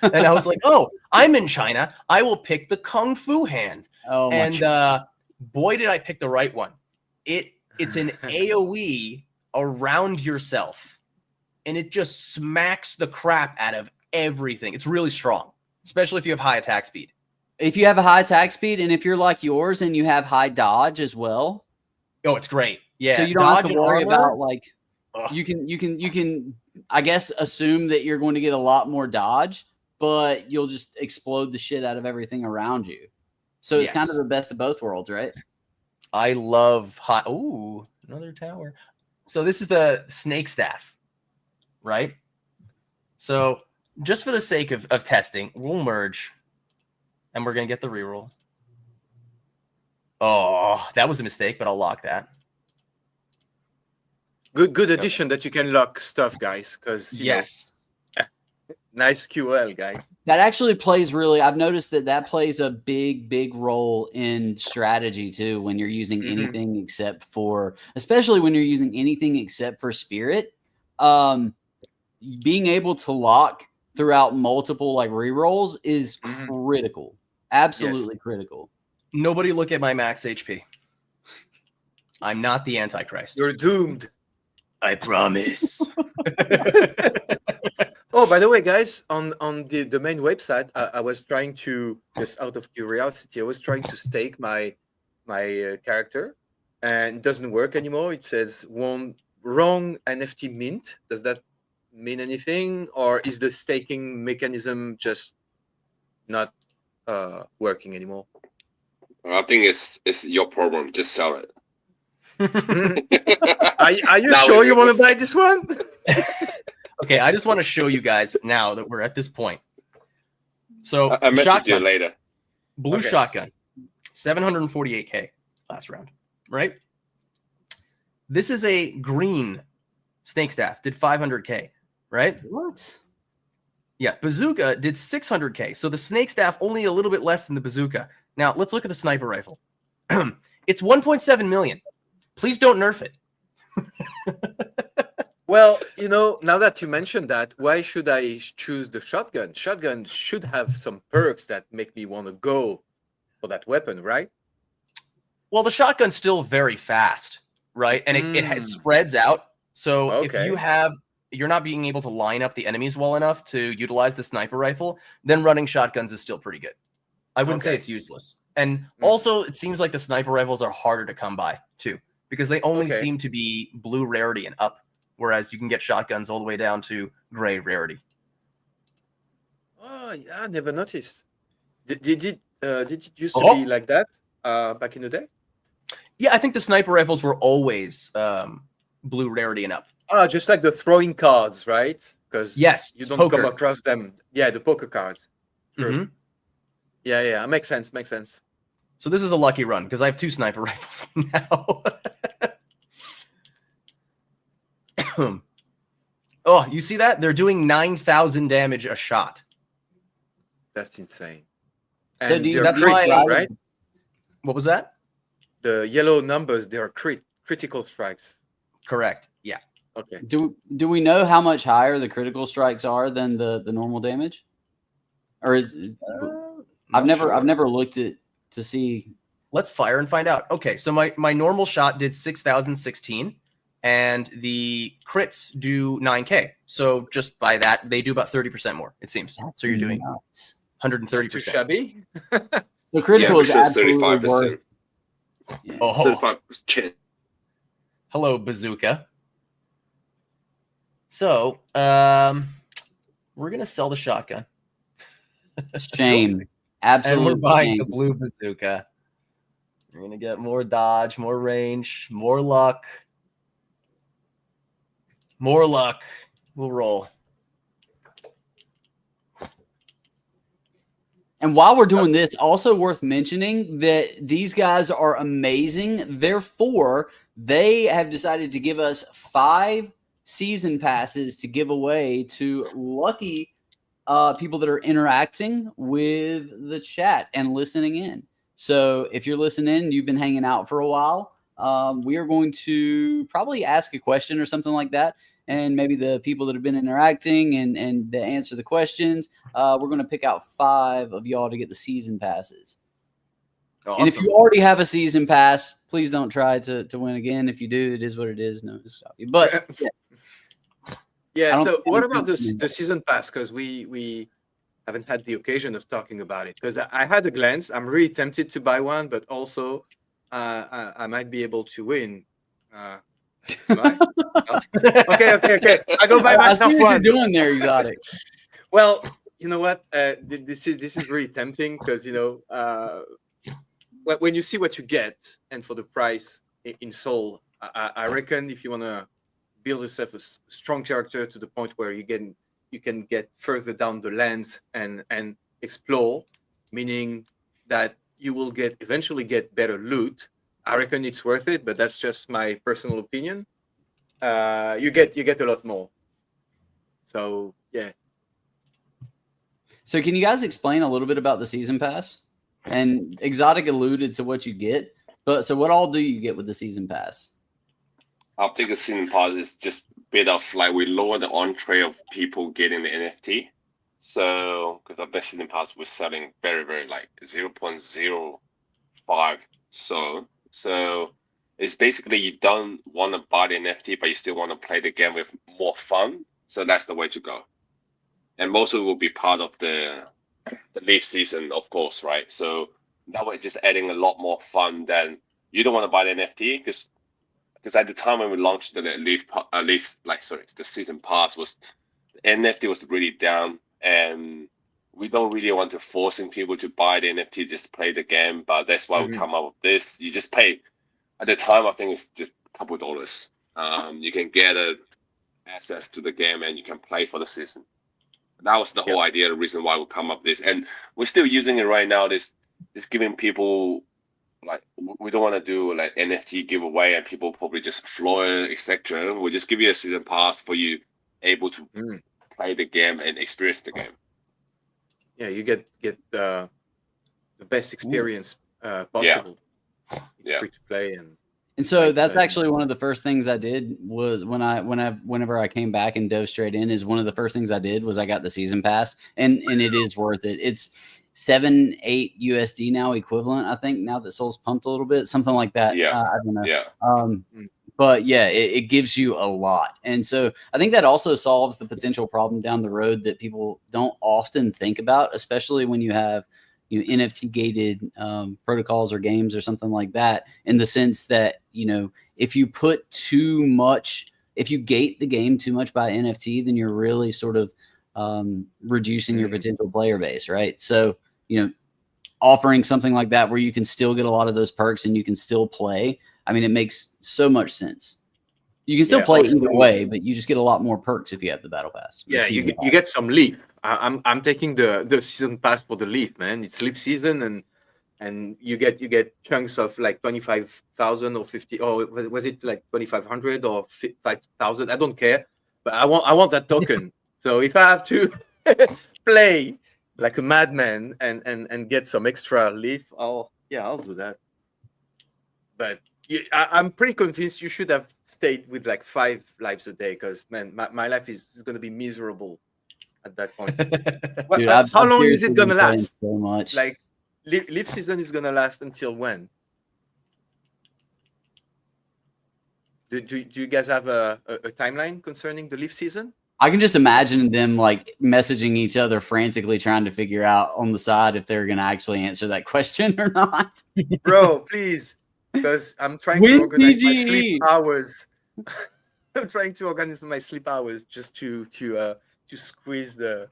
And I was like, oh, I'm in China. I will pick the Kung Fu hand. Oh my And boy, did I pick the right one. It's an AoE around yourself, and it just smacks the crap out of everything. It's really strong, especially if you have high attack speed. If you have a high attack speed, and if you're like yours and you have high dodge as well, Oh, it's great. Yeah, so you don't dodge have to and worry armor. about like Ugh. you can I guess assume that you're going to get a lot more dodge, but you'll just explode the shit out of everything around you. So it's kind of Yes. the best of both worlds, right? I love high. Ooh, another tower. So this is the snake staff, right? So just for the sake of testing, we'll merge, and we're gonna get the reroll. Oh, that was a mistake, but I'll lock that. Good addition that you can lock stuff, guys. Because Yes. nice QL, guys. That actually plays really. I've noticed that plays a big role in strategy too. When you're using Mhm. anything except for, especially when you're using anything except for spirit, being able to lock throughout multiple like rerolls is Mhm. critical. Absolutely critical. Nobody look at my max HP. I'm not the Antichrist. You're doomed. I promise. Oh, by the way, guys, on the main website, I was trying to, just out of curiosity, I was trying to stake my character, and it doesn't work anymore. It says wrong NFT mint. Does that mean anything, or is the staking mechanism just not working anymore? I think it's your problem. Just sell it. Are you Now sure we- you want to buy this one? Okay, I just want to show you guys now that we're at this point. So I message you shotgun, later. blue Okay. shotgun, 748K last round, right? This is a green snake staff, did 500K, right? What? Yeah, bazooka did 600K. So the snake staff only a little bit less than the bazooka. Now let's look at the sniper rifle. It's 1.7 million. Please don't nerf it. Well, now that you mentioned that, why should I choose the shotgun? Shotgun should have some perks that make me want to go for that weapon, right? Well, the shotgun's still very fast, right? And it spreads out. So if Okay. you're not being able to line up the enemies well enough to utilize the sniper rifle, then running shotguns is still pretty good. I wouldn't say Okay. it's useless. And also, it seems like the sniper rifles are harder to come by too, because they only Okay. seem to be blue rarity and up, whereas you can get shotguns all the way down to gray rarity. Oh, yeah, I never noticed. Did it used to Oh. be like that back in the day? Yeah, I think the sniper rifles were always blue rarity and up. Oh, just like the throwing cards, right? Because Yes, you don't poker. come across them. Yeah, the poker cards. True. Mhm. Yeah, makes sense. Makes sense. So this is a lucky run because I have 2 sniper rifles now. Oh, you see that? They're doing 9,000 damage a shot. That's insane. So And do you, they're that's do you why- crits, try- right? What was that? The yellow numbers, they are critical strikes. Correct. Yeah. Okay. Do we know how much higher the critical strikes are than the normal damage? Or I've never looked at to see. Let's fire and find out. Okay, so my normal shot did 6,016, and the crits do 9K. So just by that, they do about 30% more, it seems. So you're doing nuts. 130%. Too shabby. So critical is for sure, absolutely 35%. worth. Yeah. Oh, 35%. hello, Bazooka. So, we're gonna sell the shotgun, Shame. and Absolute we're buying shame. the blue bazooka. We're gonna get more dodge, more range, more luck. More luck. We'll roll. And while we're doing this, also worth mentioning that these guys are amazing. Therefore, they have decided to give us 5 season passes to give away to lucky people that are interacting with the chat and listening in. So if you're listening, you've been hanging out for a while, we are going to probably ask a question or something like that. And maybe the people that have been interacting and that answer the questions, we're going to pick out 5 of y'all to get the season passes. Awesome. And if you already have a season pass, please don't try to win again. If you do, it is what it is. No, stop you. But yeah. Yeah. So what think about anything- the season pass? Because we haven't had the occasion of talking about it. Because I had a glance. I'm really tempted to buy one, but also I might be able to win. Am I? Okay. I go buy I myself see what one. you're doing there, Exotic. Well, you know what? This is really tempting because when you see what you get and for the price in Soul, I reckon if you want to build yourself a strong character to the point where you can get further down the lands and explore, meaning that you will eventually get better loot. I reckon it's worth it, but that's just my personal opinion. You get a lot more. So yeah. So can you guys explain a little bit about the season pass? And Exotic alluded to what you get, but so what all do you get with the season pass? Our biggest season pass is just a bit of like we lower the entree of people getting the NFT. So because our best season pass we're selling very, very like 0.05. So it's basically you don't want to buy the NFT, but you still want to play the game with more fun. So that's the way to go. And most of it will be part of the Leaf season, of course, right? So that way, just adding a lot more fun than you don't want to buy the NFT because at the time when we launched the the season pass was the NFT was really down, and we don't really want to forcing people to buy the NFT just to play the game. But that's why we come up with this. You just pay at the time. I think it's just a couple $. You can get access to the game and you can play for the season. That was the whole idea, the reason why we come up with this, and we're still using it right now. This giving people like we don't want to do like NFT giveaway and people probably just floor it, etc. We'll just give you a season pass for you able to play the game and experience the game. Yeah, you get the best experience possible. It's free to play And so that's actually one of the first things I did was whenever I came back and dove straight in is one of the first things I did was I got the season pass and it is worth it. It's 7-8 USD now equivalent. I think now that Soul's pumped a little bit, something like that. Yeah. I don't know. Yeah. But yeah, it gives you a lot. And so I think that also solves the potential problem down the road that people don't often think about, especially when you have NFT gated protocols or games or something like that, in the sense that, if you put too much, if you gate the game too much by NFT, then you're really sort of reducing your potential player base, right? So, offering something like that where you can still get a lot of those perks and you can still play. I mean, it makes so much sense. You can still play either way, but you just get a lot more perks if you have the battle pass. Yeah, you get some leaf. I'm taking the season pass for the leaf, man. It's leaf season, and and you get chunks of like 25,000 or 50, or was it like 2,500 or 5,000? I don't care, but I want that token. So if I have to play like a madman and get some extra leaf, I'll do that. But I'm pretty convinced you should have stayed with like 5 lives a day, because man, my life is going to be miserable at that point. Dude, How I've long is seriously it going to been playing last? so much. Like leaf season is going to last until when? Do you guys have a timeline concerning the leaf season? I can just imagine them like messaging each other frantically, trying to figure out on the side if they're going to actually answer that question or not. Bro, please, because I'm trying Win to organize my PGE. sleep hours. I'm trying to organize my sleep hours just to squeeze the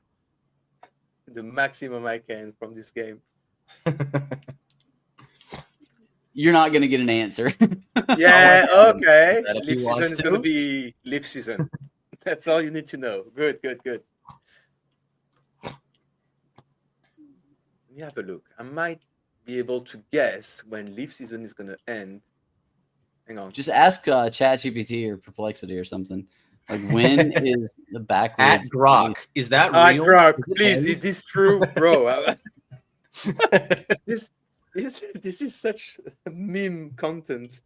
maximum I can from this game. You're not going to get an answer. Yeah, okay. That if he Leaf season wants is going to to. be leaf season. That's all you need to know. Good. Let me have a look. I might be able to guess when leaf season is going to end. Hang on. Just ask ChatGPT or Perplexity or something. Like, when is the backwards? At Grok. Is that real? Grok, Is it please, real? is this true, bro? This is such meme content.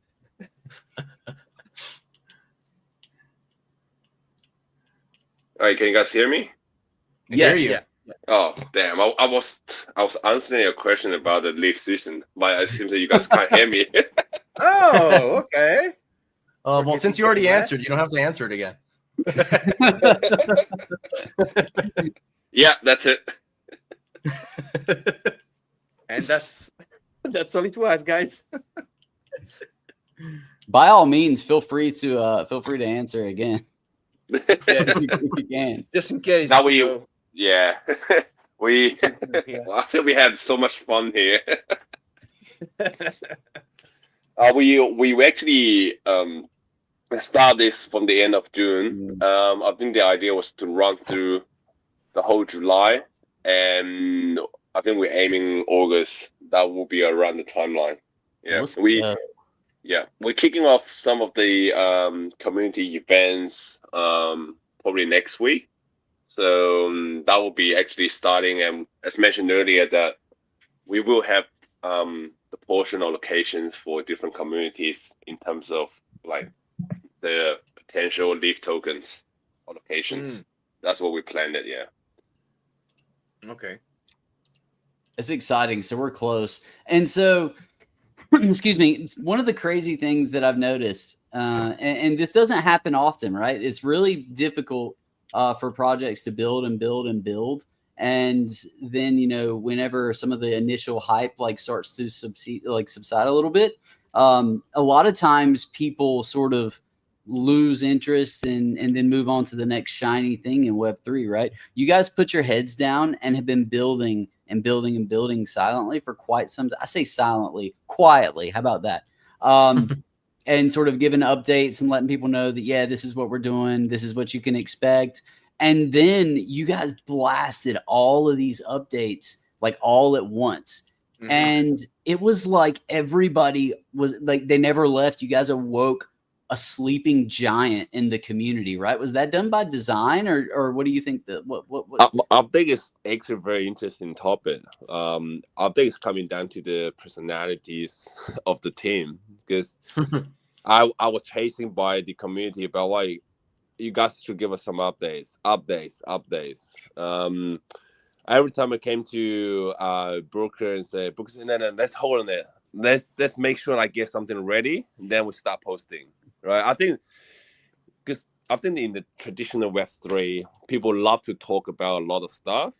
All right, can you guys hear me? Yes. Hear you. Yeah. Oh, damn! I was answering your question about the leaf season, but it seems that you guys can't hear me. Oh, okay. Well, since you already answered, you don't have to answer it again. Yeah, that's it. And that's all it was, guys. By all means, feel free to answer again. Yes, If you can. just in case. Now you know. yeah, we. Yeah. Well, I think we had so much fun here. We actually start this from the end of June. I think the idea was to run through the whole July, and I think we're aiming August. That will be around the timeline. Yeah, Let's go. we're kicking off some of the community events probably next week. So that will be actually starting, and as mentioned earlier, that we will have the portion or locations for different communities in terms of like the potential leaf tokens or locations. That's what we planned it. Yeah. Okay. It's exciting. So we're close. And so, excuse me, one of the crazy things that I've noticed, and this doesn't happen often, right? It's really difficult for projects to build and build and build. And then, whenever some of the initial hype like starts to subside a little bit, a lot of times people sort of lose interest and then move on to the next shiny thing in Web3, right? You guys put your heads down and have been building and building and building silently for quite some, I say silently, quietly. How about that? And sort of giving updates and letting people know that, yeah, this is what we're doing. This is what you can expect. And then you guys blasted all of these updates like all at once. Mm-hmm. And it was like everybody was like, they never left. You guys awoke a sleeping giant in the community, right? Was that done by design, or what do you think that what update is actually a very interesting topic. Update is coming down to the personalities of the team, because I was chasing by the community about like, you guys should give us some updates. Every time I came to broker and say, no, let's hold on it. Let's make sure I get something ready, and then we start posting. Right? I think because in the traditional Web3, people love to talk about a lot of stuff.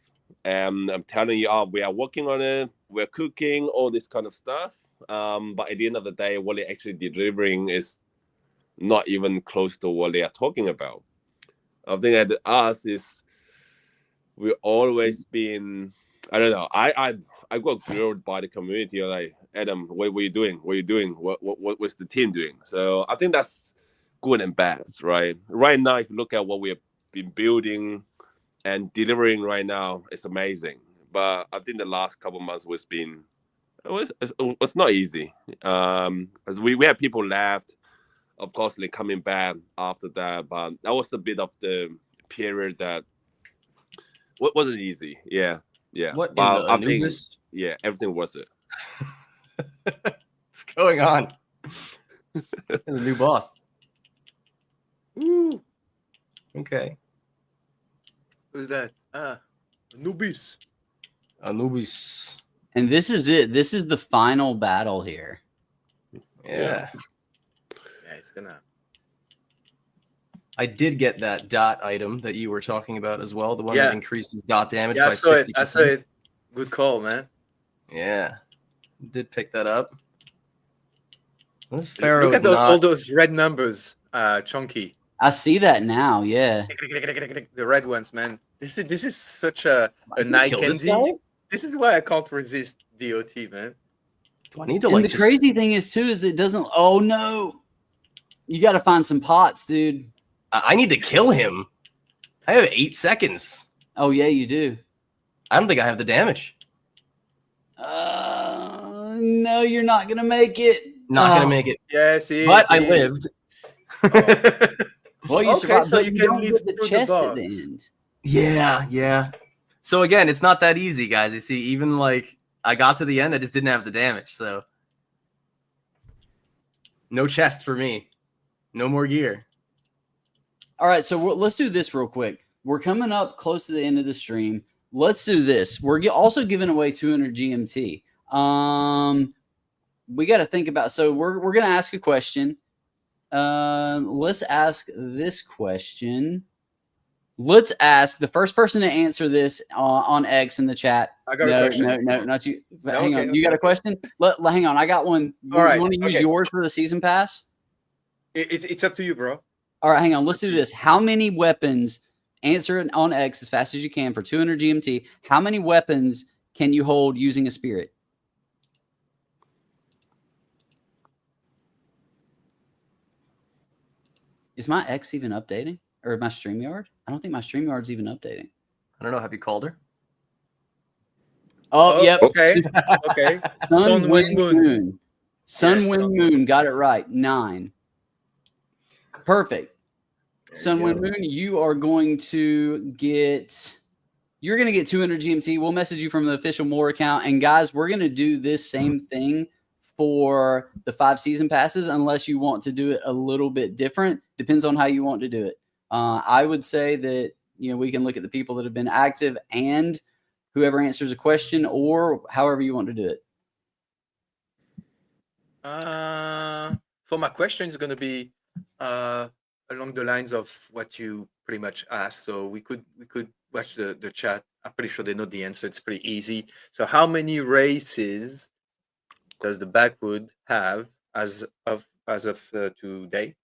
And I'm telling you, we are working on it. We're cooking, all this kind of stuff. But at the end of the day, what they're actually delivering is not even close to what they are talking about. I think that us is, we've always been, I don't know, I got grilled by the community, like, Adam, what are you doing? What's the team doing? So I think that's good and bad, right? Right now, if you look at what we have been building and delivering right now, it's amazing. But I think the last couple of months has been It's not easy. As we had people left, of course, like coming back after that, but that was a bit of the period that wasn't easy. Yeah, yeah. What in But the I think Anubis? yeah, everything was it. What's going on? There's a new boss. Ooh, Okay. who's that? Anubis. Anubis. And this is it. This is the final battle here. Yeah. Yeah, it's gonna. I did get that dot item that you were talking about as well. The one Yeah. that increases dot damage Yeah, by I saw 50%. it. I saw it. Good call, man. Yeah. Did pick that up. This Pharaoh Look is at all not. those red numbers, Chunky. I see that now. Yeah. The red ones, man. This is such a I can eye kill this candy. guy? This is why I can't resist DOT, man. Do I need to And like the just... crazy thing is too is it doesn't. Oh no, you got to find some pots, dude. I need to kill him. I have 8 seconds. Oh yeah, you do. I don't think I have the damage. No, you're not gonna make it. Not gonna make it. Yes, But I lived. Well, you Okay, survived, so but you you can don't live get the through the chest at the boss. end. Yeah. So again, it's not that easy, guys. You see, even like I got to the end, I just didn't have the damage. So no chest for me. No more gear. All right, so let's do this real quick. We're coming up close to the end of the stream. Let's do this. We're also giving away 200 GMT. We got to think about. So we're gonna ask a question. Let's ask this question. Let's ask the first person to answer this on X in the chat. I got a question. No, not you. No, Hang okay, on. You got a okay. question? Hang on. I got one. All right, You want to use okay. yours for the season pass? It's up to you, bro. All right, hang on. Let's do this. How many weapons? Answer it on X as fast as you can for 200 GMT. How many weapons can you hold using a spirit? Is my X even updating? Or my StreamYard? I don't think my StreamYard's even updating. I don't know. Have you called her? Oh, yep. Okay. Okay. Sun, Wind, Moon. Sun, Yes, Wind, Sun, Moon. Got it right. 9. Perfect. There Sun, you Wind, go. Moon, you are going to get... You're going to get 200 GMT. We'll message you from the official More account. And guys, we're going to do this same thing for the 5 season passes unless you want to do it a little bit different. Depends on how you want to do it. I would say that, we can look at the people that have been active and whoever answers a question or however you want to do it. For my question, it's going to be along the lines of what you pretty much asked. So we could watch the chat. I'm pretty sure they know the answer. It's pretty easy. So how many races does the Backwood have as of today?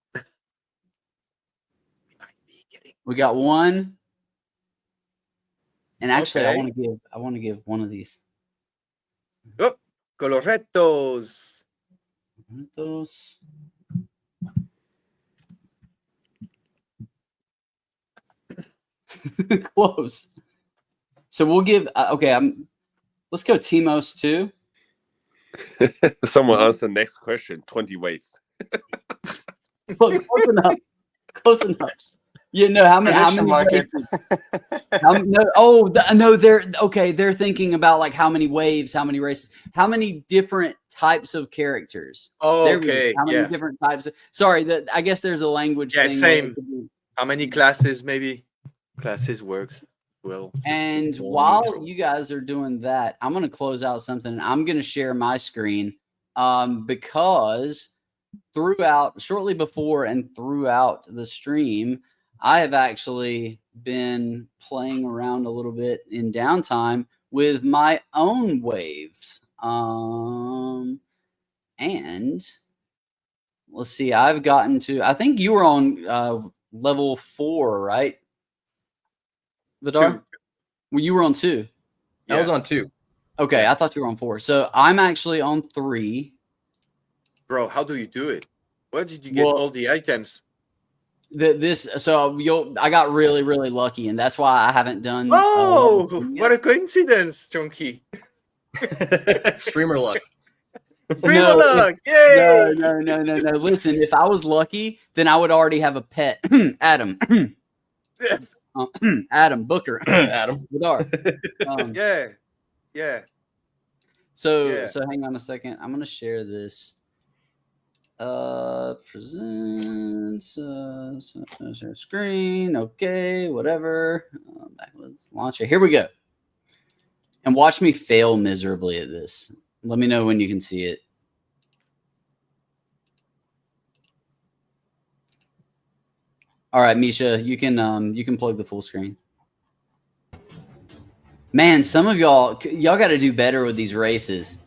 We got 1. And actually, Okay. I want to give one of these. Oh, Coloretos. Those. Close. So we'll give. Let's go Timos 2. Someone answer next question. 20 ways. Close enough. Close enough. You know how many Prediction market. races? They're thinking about like how many waves, how many races, how many different types of characters. Oh, There we go. okay. How many Yeah. different types of, sorry, I guess there's a language Yeah, thing. where it same. could be- How many classes? Maybe classes works well. And while you guys are doing that, I'm going to close out something. And I'm going to share my screen because shortly before and throughout the stream, I have actually been playing around a little bit in downtime with my own waves. And let's see, I've gotten to, I think you were on level 4, right? Vidar? 2. Well, you were on 2. I was on 2. Okay, I thought you were on 4. So I'm actually on 3. Bro, how do you do it? Where did you get all the items? I got really, really lucky, and that's why I haven't done. Oh, what a coincidence, Chunky. Streamer luck. Streamer No, luck! Yay! No. Listen, if I was lucky, then I would already have a pet. Adam. Adam Booker. Adam. Vidar. Yeah. So hang on a second. I'm gonna share this. Present share screen. Okay, whatever. Let's launch it. Here we go. And watch me fail miserably at this. Let me know when you can see it. All right, Misha, you can plug the full screen. Man, some of y'all got to do better with these races.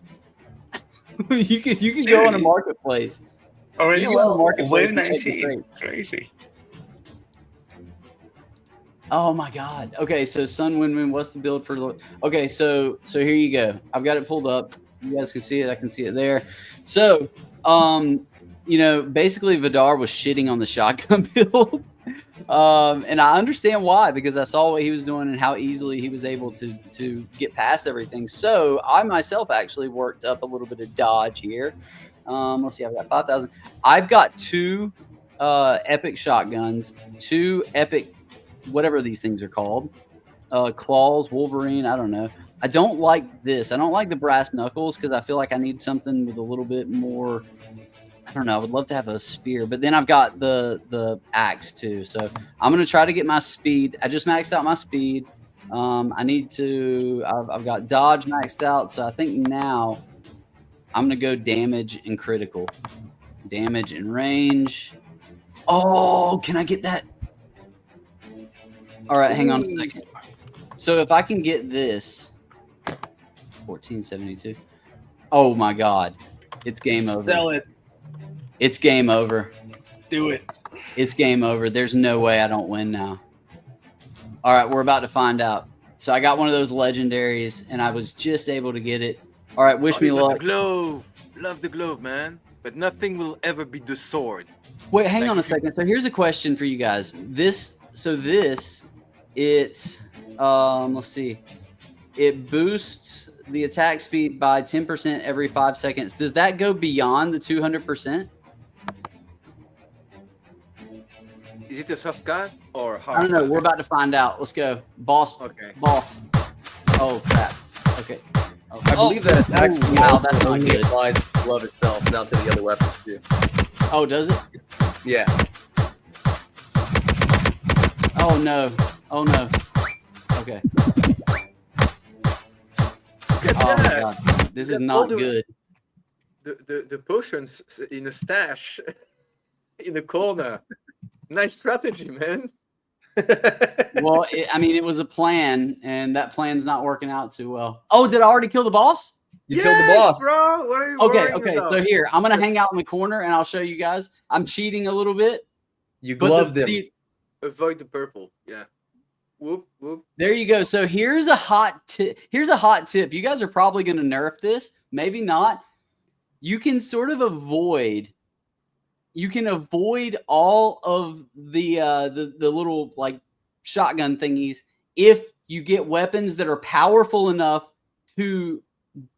you can go on a marketplace. Already You can go on a marketplace wave and take the 19. crate. Crazy. Oh my God. Okay, so Sun Win, what's the build for? Okay, so here you go. I've got it pulled up. You guys can see it. I can see it there. So, basically Vidar was shitting on the shotgun build. And I understand why, because I saw what he was doing and how easily he was able to get past everything. So I myself actually worked up a little bit of dodge here. Let's see, I've got 5,000. I've got 2 epic shotguns, 2 epic, whatever these things are called, claws, Wolverine, I don't know. I don't like this. I don't like the brass knuckles because I feel like I need something with a little bit more. I don't know. I would love to have a spear, but then I've got the axe too. So I'm gonna try to get my speed. I just maxed out my speed. I need to. I've got dodge maxed out, so I think now I'm gonna go damage and critical, damage and range. Oh, can I get that? All right, hang on a second. So if I can get this, 1472. Oh my God, it's game over. Sell it. It's game over. Do it. It's game over. There's no way I don't win now. All right, we're about to find out. So I got one of those legendaries, and I was just able to get it. All right, wish me luck. The globe. Love the globe, man. But nothing will ever be the sword. Wait, hang on a second. So here's a question for you guys. It's let's see. It boosts the attack speed by 10% every 5 seconds. Does that go beyond the 200%? Is it a soft cut or hard? I don't know. We're about to find out. Let's go. Boss. Okay. Boss. Oh, crap. Okay. Oh, I believe that attack speed wow, also that's not only good. applies to the glove itself, not to the other weapons too. Oh, does it? Yeah. Oh, no. Oh, no. Okay. Oh, my God. This is not good. The potions in a stash in the corner. Nice strategy, man. Well, it was a plan, and that plan's not working out too well. Oh, did I already kill the boss? You killed the boss. Bro. What are you Okay. worrying about? So here, I'm going to hang out in the corner, and I'll show you guys. I'm cheating a little bit. You but gloved him. Avoid the purple. Yeah. Whoop, whoop. There you go. So here's a hot tip. You guys are probably going to nerf this. Maybe not. You can sort of avoid all of the little like shotgun thingies if you get weapons that are powerful enough to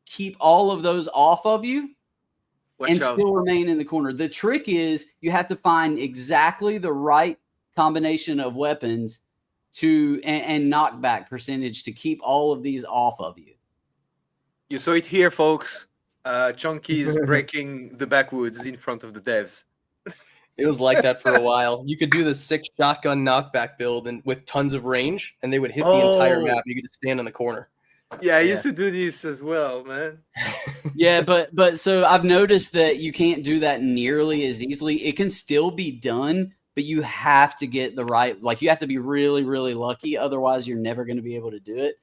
keep all of those off of you and still remain in the corner. The trick is you have to find exactly the right combination of weapons and knockback percentage to keep all of these off of you. You saw it here, folks. Chunky is breaking the backwoods in front of the devs. It was like that for a while. You could do the 6 shotgun knockback build and with tons of range, and they would hit the entire map. You could just stand in the corner. Yeah, I used to do this as well, man. Yeah, but so I've noticed that you can't do that nearly as easily. It can still be done, but you have to get the right, like you have to be really, really lucky. Otherwise, you're never going to be able to do it.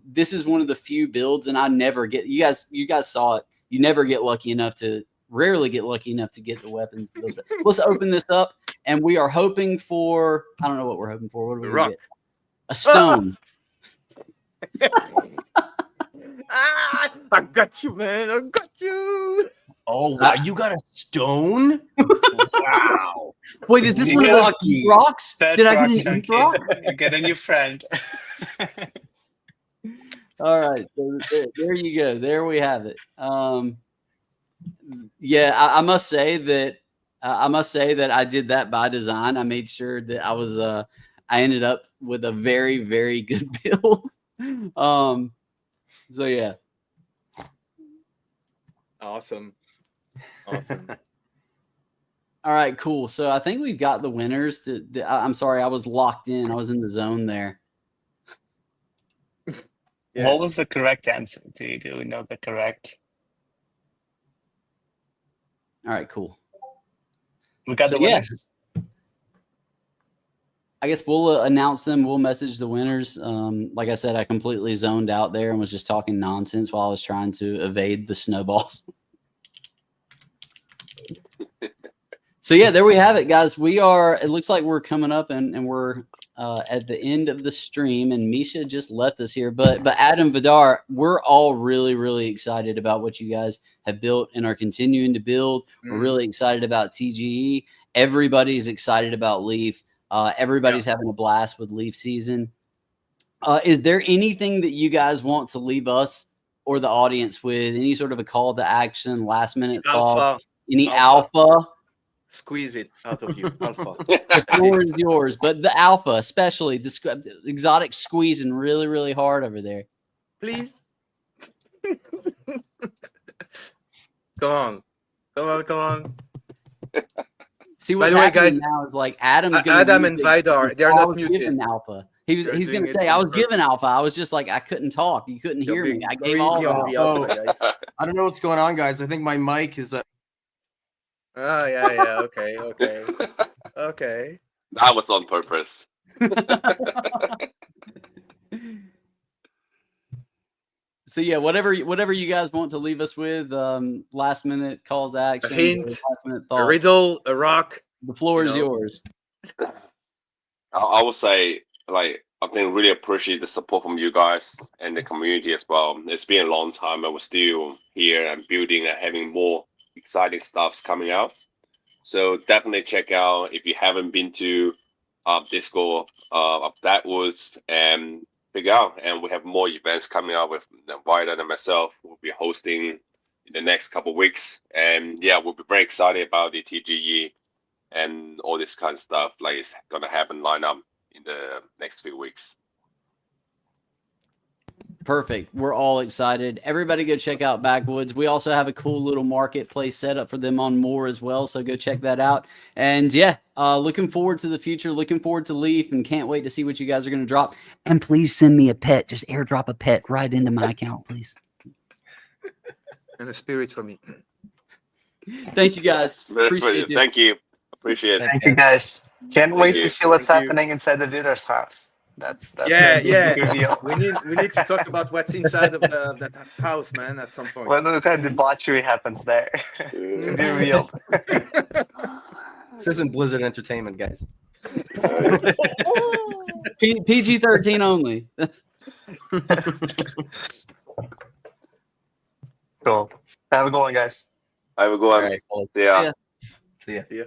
This is one of the few builds, and I never get, you guys saw it. You never get lucky enough to, rarely get lucky enough to get the weapons. Let's open this up, and we are hoping for, I don't know what we're hoping for. What do we rock? Get? A stone. I got you, man. I got you. Oh, wow. You got a stone? Wow. Wait, is this one of those rocks? Did I get an rock? You get a new friend. All right, so there you go. There we have it. Yeah, I must say that I did that by design. I made sure that I ended up with a very, very good build. So yeah. Awesome. All right, cool. So I think we've got the winners. I'm sorry, I was locked in. I was in the zone there. Yeah. What was the correct answer? Do we know the correct? All right, cool. We got So, the winners. I guess we'll announce them. We'll message the winners. Like I said, I completely zoned out there and was just talking nonsense while I was trying to evade the snowballs. So yeah, there we have it, guys. It looks like we're coming up and we're at the end of the stream, and Misha just left us here. But Adam, Vidar, we're all really, really excited about what you guys have built and are continuing to build. We're really excited about TGE. Everybody's excited about Leaf. Everybody's having a blast with Leaf season. Is there anything that you guys want to leave us or the audience with? Any sort of a call to action, last minute thought? Any alpha? Squeeze it out of you, alpha. The floor is yours, but the alpha, especially the exotic, squeezing really, really hard over there. Please. Come on. See what's By the way, happening guys, now is like Adam's gonna Adam use and it Vidar, because they're I not was muted. given alpha. He's They're gonna doing it say on I was given purpose. alpha. I was just like I couldn't talk. You couldn't hear me. I gave all Greedy on alpha. the alpha, guys. I don't know what's going on, guys. I think my mic is. Oh yeah. Okay. That was on purpose. So yeah, whatever you guys want to leave us with, last minute calls to action, A hint, last minute a thoughts. riddle, a rock. The floor is know. yours. I would say, like, I think really appreciate the support from you guys and the community as well. It's been a long time, and we're still here and building and having more exciting stuffs coming out. So definitely check out if you haven't been to Disco of Backwoods and figure out. And we have more events coming out with Violet and myself. We'll be hosting in the next couple of weeks, and yeah, we'll be very excited about the TGE and all this kind of stuff. Like it's gonna happen line up in the next few weeks. Perfect. We're all excited. Everybody go check out Backwoods. We also have a cool little marketplace set up for them on More as well. So go check that out. And yeah, looking forward to the future. Looking forward to Leaf and can't wait to see what you guys are going to drop. And please send me a pet. Just airdrop a pet right into my account, please. And a spirit for me. Thank you guys. Appreciate you. Thank you. Appreciate it. Thank you, guys. Can't wait you. to see what's Thank you. happening inside the Vidor's house. That's Yeah. gonna be a big reveal. We need to talk about what's inside of that house, man. At some point. What kind of debauchery happens there to be revealed. This isn't Blizzard Entertainment, guys. PG-13 only. Cool. Have a good one, guys. Have a good one. All right, well, Yeah. See ya. see ya. See ya.